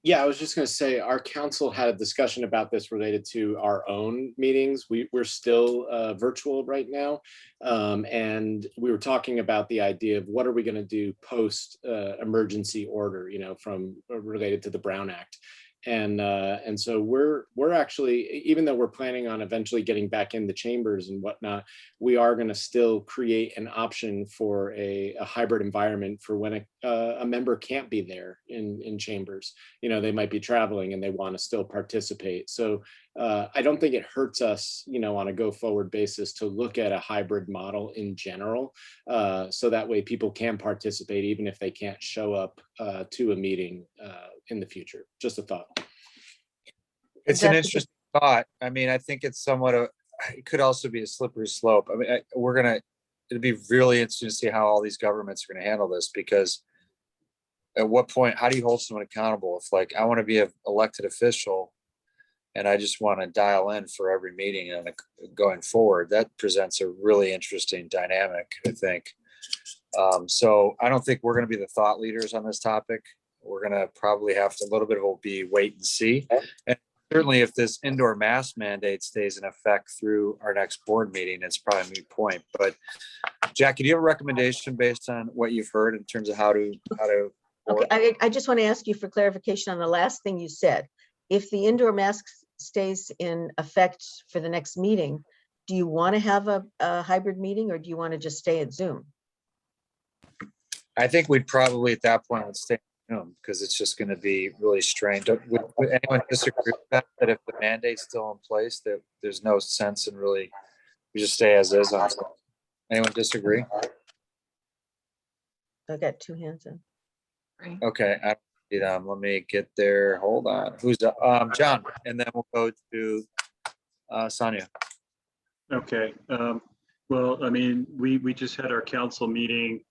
Yeah, I was just going to say, our council had a discussion about this related to our own meetings. We're still virtual right now. And we were talking about the idea of what are we going to do post emergency order, from related to the Brown Act. And so we're actually, even though we're planning on eventually getting back in the chambers and whatnot, we are going to still create an option for a hybrid environment for when a member can't be there in chambers. They might be traveling and they want to still participate. So I don't think it hurts us, on a go forward basis to look at a hybrid model in general. So that way people can participate even if they can't show up to a meeting in the future. Just a thought. It's an interesting thought. I mean, I think it's it could also be a slippery slope. I mean, it'll be really interesting to see how all these governments are going to handle this, because at what point, how do you hold someone accountable? If I want to be an elected official and I just want to dial in for every meeting and going forward, that presents a really interesting dynamic, I think. So I don't think we're going to be the thought leaders on this topic. We're going to probably have to, a little bit of it will be wait and see. And certainly if this indoor mask mandate stays in effect through our next board meeting, it's probably a moot point. But Jackie, do you have a recommendation based on what you've heard in terms of how to? Okay, I just want to ask you for clarification on the last thing you said. If the indoor mask stays in effect for the next meeting, do you want to have a hybrid meeting, or do you want to just stay at Zoom? I think we'd probably at that point would stay at Zoom, because it's just going to be really strange. Would anyone disagree with that if the mandate's still in place, that there's no sense in really, we just stay as is on Zoom? Anyone disagree? I got two hands in. Okay, I see them. Let me get there. Hold on. Who's John? And then we'll go to Sonia. Okay. Well, I mean, we just had our council meeting.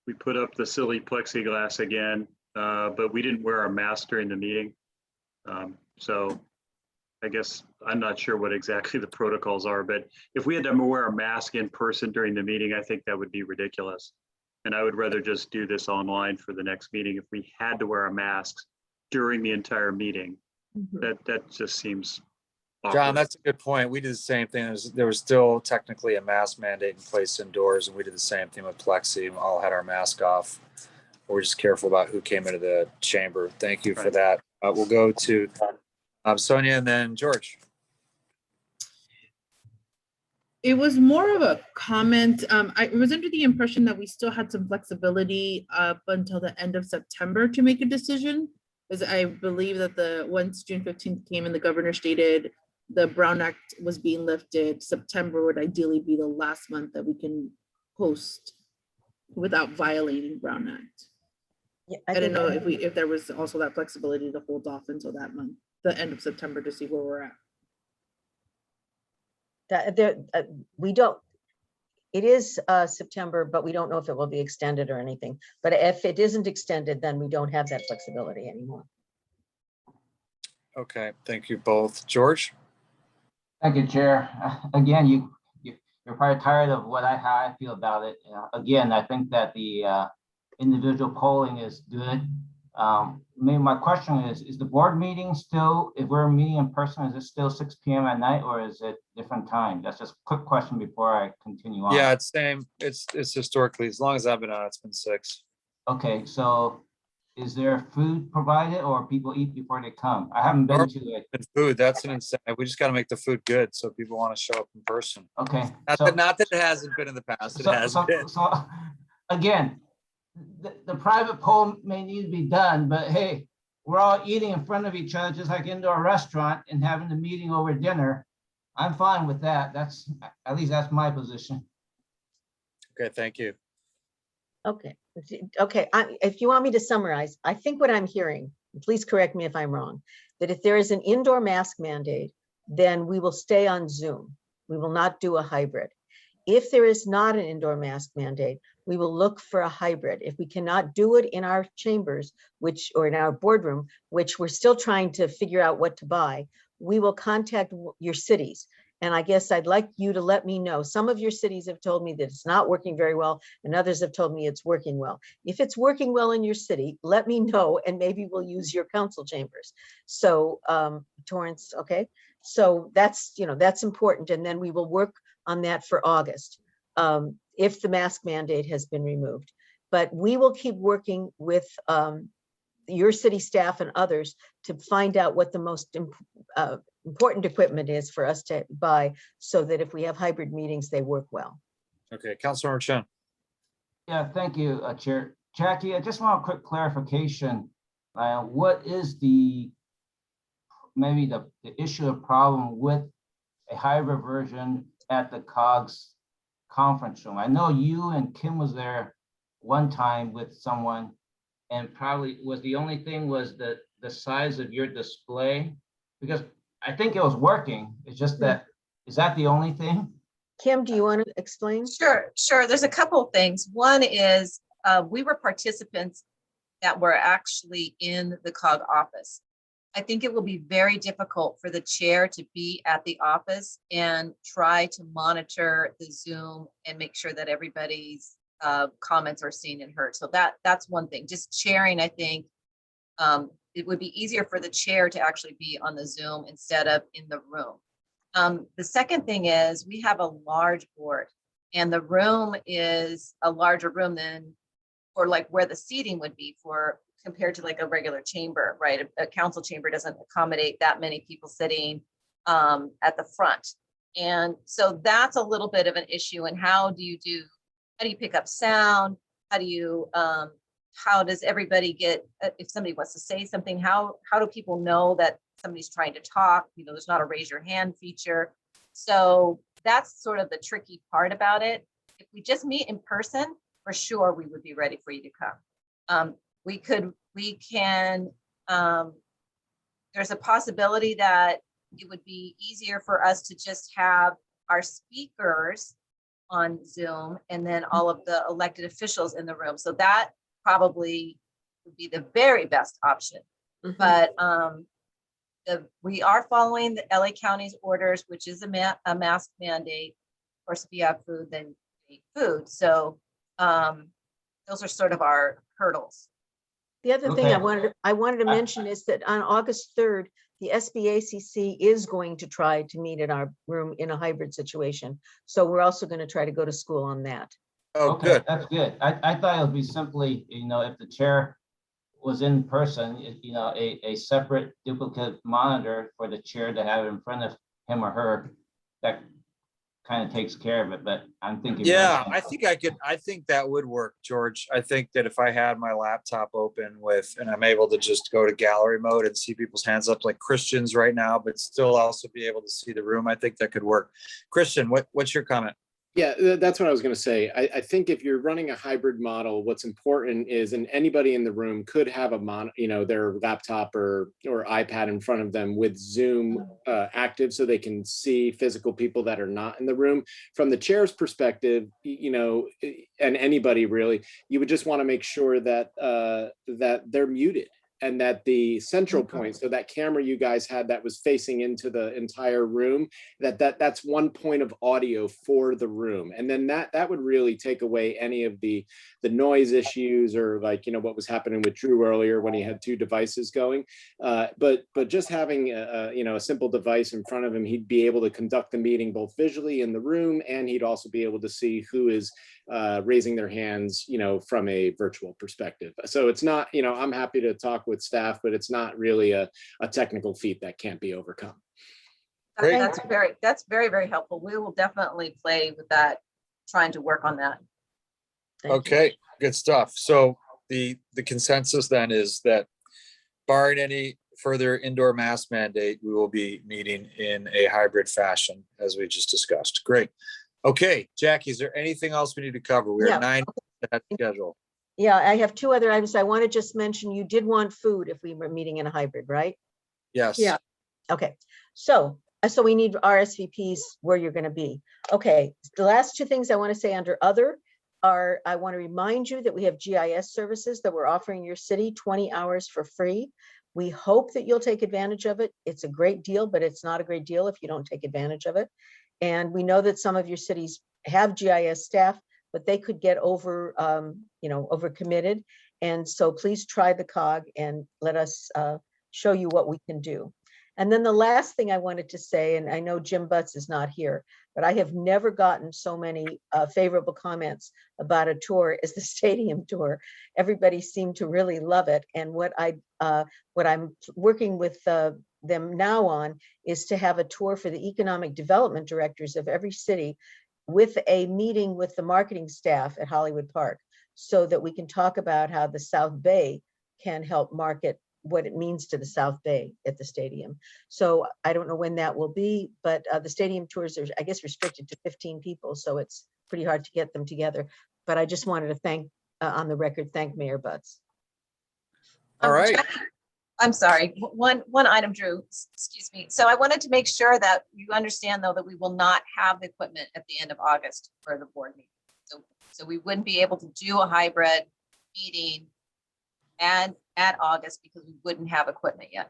We put up the silly plexiglass again, but we didn't wear our mask during the meeting. So I guess I'm not sure what exactly the protocols are, but if we had to wear a mask in person during the meeting, I think that would be ridiculous. And I would rather just do this online for the next meeting. If we had to wear our masks during the entire meeting, that just seems awkward. John, that's a good point. We did the same thing. There was still technically a mask mandate in place indoors, and we did the same thing with Plexi. We all had our mask off. We're just careful about who came into the chamber. Thank you for that. We'll go to Sonia and then George. It was more of a comment. I was under the impression that we still had some flexibility up until the end of September to make a decision. Because I believe that once June 15th came and the governor stated the Brown Act was being lifted, September would ideally be the last month that we can host without violating Brown Act. Yeah, I didn't think know if there was also that flexibility to hold off until that month, the end of September, to see where we're at. we don't, it is September, but we don't know if it will be extended or anything. But if it isn't extended, then we don't have that flexibility anymore. Okay, thank you both. George? Thank you, Chair. Again, you're probably tired of how I feel about it. Again, I think that the individual polling is good. Maybe my question is the board meeting still, if we're meeting in person, is it still 6 p.m. at night or is it different time? That's just a quick question before I continue on. Yeah, it's same. It's historically, as long as I've been on, it's been 6. Okay, so is there food provided or people eat before they come? I haven't been to it. Food, that's an incentive. We just got to make the food good so people want to show up in person. Okay. Not that it hasn't been in the past. It has been. So again, the private poll may need to be done, but hey, we're all eating in front of each other, just like into a restaurant and having the meeting over dinner. I'm fine with that. At least that's my position. Okay, thank you. Okay, if you want me to summarize, I think what I'm hearing, please correct me if I'm wrong, that if there is an indoor mask mandate, then we will stay on Zoom. We will not do a hybrid. If there is not an indoor mask mandate, we will look for a hybrid. If we cannot do it in our chambers, or in our boardroom, which we're still trying to figure out what to buy, we will contact your cities. And I guess I'd like you to let me know. Some of your cities have told me that it's not working very well, and others have told me it's working well. If it's working well in your city, let me know, and maybe we'll use your council chambers. So Torrance, okay? So that's important, and then we will work on that for August if the mask mandate has been removed. But we will keep working with your city staff and others to find out what the most important equipment is for us to buy, so that if we have hybrid meetings, they work well. Okay, Councilmember Chen. Yeah, thank you, Chair. Jackie, I just want a quick clarification. What is maybe the issue or problem with a hybrid version at the COGS conference room? I know you and Kim was there one time with someone, and probably was the only thing was the size of your display, because I think it was working. It's just that, is that the only thing? Kim, do you want to explain? Sure. There's a couple of things. One is we were participants that were actually in the COG office. I think it will be very difficult for the chair to be at the office and try to monitor the Zoom and make sure that everybody's comments are seen and heard. So that's one thing. Just chairing, I think it would be easier for the chair to actually be on the Zoom instead of in the room. The second thing is we have a large board, and the room is a larger room than, or like where the seating would be compared to like a regular chamber, right? A council chamber doesn't accommodate that many people sitting at the front. And so that's a little bit of an issue. And how do you pick up sound? How does everybody get, if somebody wants to say something, how do people know that somebody's trying to talk? There's not a raise your hand feature. So that's sort of the tricky part about it. If we just meet in person, for sure, we would be ready for you to come. There's a possibility that it would be easier for us to just have our speakers on Zoom and then all of the elected officials in the room. So that probably would be the very best option. Mm-hmm. But we are following the LA County's orders, which is a mask mandate. Of course, if you have food, then you eat food. So those are sort of our hurdles. The other thing I wanted to mention is that on August 3rd, the SBACC is going to try to meet in our room in a hybrid situation. So we're also going to try to go to school on that. Oh, okay, good. That's good. I thought it would be simply, if the chair was in person, a separate duplicate monitor for the chair to have in front of him or her, that kind of takes care of it, but I'm thinking. Yeah, I think that would work, George. I think that if I had my laptop open and I'm able to just go to gallery mode and see people's hands up like Christian's right now, but still also be able to see the room, I think that could work. Christian, what's your comment? Yeah, that's what I was going to say. I think if you're running a hybrid model, what's important is, and anybody in the room could have their laptop or iPad in front of them with Zoom active, so they can see physical people that are not in the room. From the chair's perspective, and anybody really, you would just want to make sure that that they're muted. And that the central point, so that camera you guys had that was facing into the entire room, that's one point of audio for the room. And then that would really take away any of the noise issues, or what was happening with Drew earlier when he had two devices going. But just having a simple device in front of him, he'd be able to conduct the meeting both visually in the room, and he'd also be able to see who is raising their hands, from a virtual perspective. So it's not, I'm happy to talk with staff, but it's not really a technical feat that can't be overcome. That's very, very helpful. We will definitely play with that, trying to work on that. Okay, good stuff. So the consensus then is that barring any further indoor mask mandate, we will be meeting in a hybrid fashion, as we just discussed. Great. Okay, Jackie, is there anything else we need to cover? We're at 9 at schedule. Yeah, I have two other items. I want to just mention, you did want food if we were meeting in a hybrid, right? Yes. Yeah. Okay. So we need RSVPs where you're going to be. Okay. The last two things I want to say under other are, I want to remind you that we have GIS services that we're offering your city 20 hours for free. We hope that you'll take advantage of it. It's a great deal, but it's not a great deal if you don't take advantage of it. And we know that some of your cities have GIS staff, but they could get overcommitted. And so please try the COG and let us show you what we can do. And then the last thing I wanted to say, and I know Jim Butts is not here, but I have never gotten so many favorable comments about a tour as the stadium tour. Everybody seemed to really love it. And what I'm working with them now on is to have a tour for the economic development directors of every city, with a meeting with the marketing staff at Hollywood Park, so that we can talk about how the South Bay can help market what it means to the South Bay at the stadium. So I don't know when that will be, but the stadium tours are, I guess, restricted to 15 people. So it's pretty hard to get them together. But I just wanted to thank, on the record, thank Mayor Butts. All right. I'm sorry, one item, Drew, excuse me. So I wanted to make sure that you understand, though, that we will not have the equipment at the end of August for the board meeting. So we wouldn't be able to do a hybrid meeting and at August, because we wouldn't have equipment yet.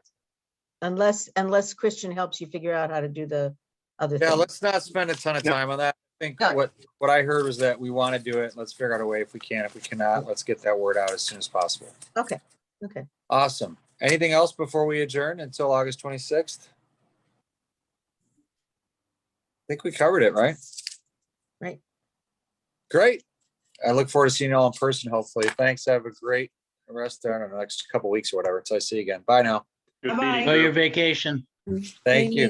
Unless Christian helps you figure out how to do the other thing. Yeah, let's not spend a ton of time on that. I think what I heard was that we want to do it. Let's figure out a way if we can. If we cannot, let's get that word out as soon as possible. Okay. Awesome. Anything else before we adjourn until August 26th? I think we covered it, right? Right. Great. I look forward to seeing you all in person, hopefully. Thanks. Have a great rest of the next couple of weeks or whatever. Until I see you again. Bye now. Enjoy your vacation. Thank you.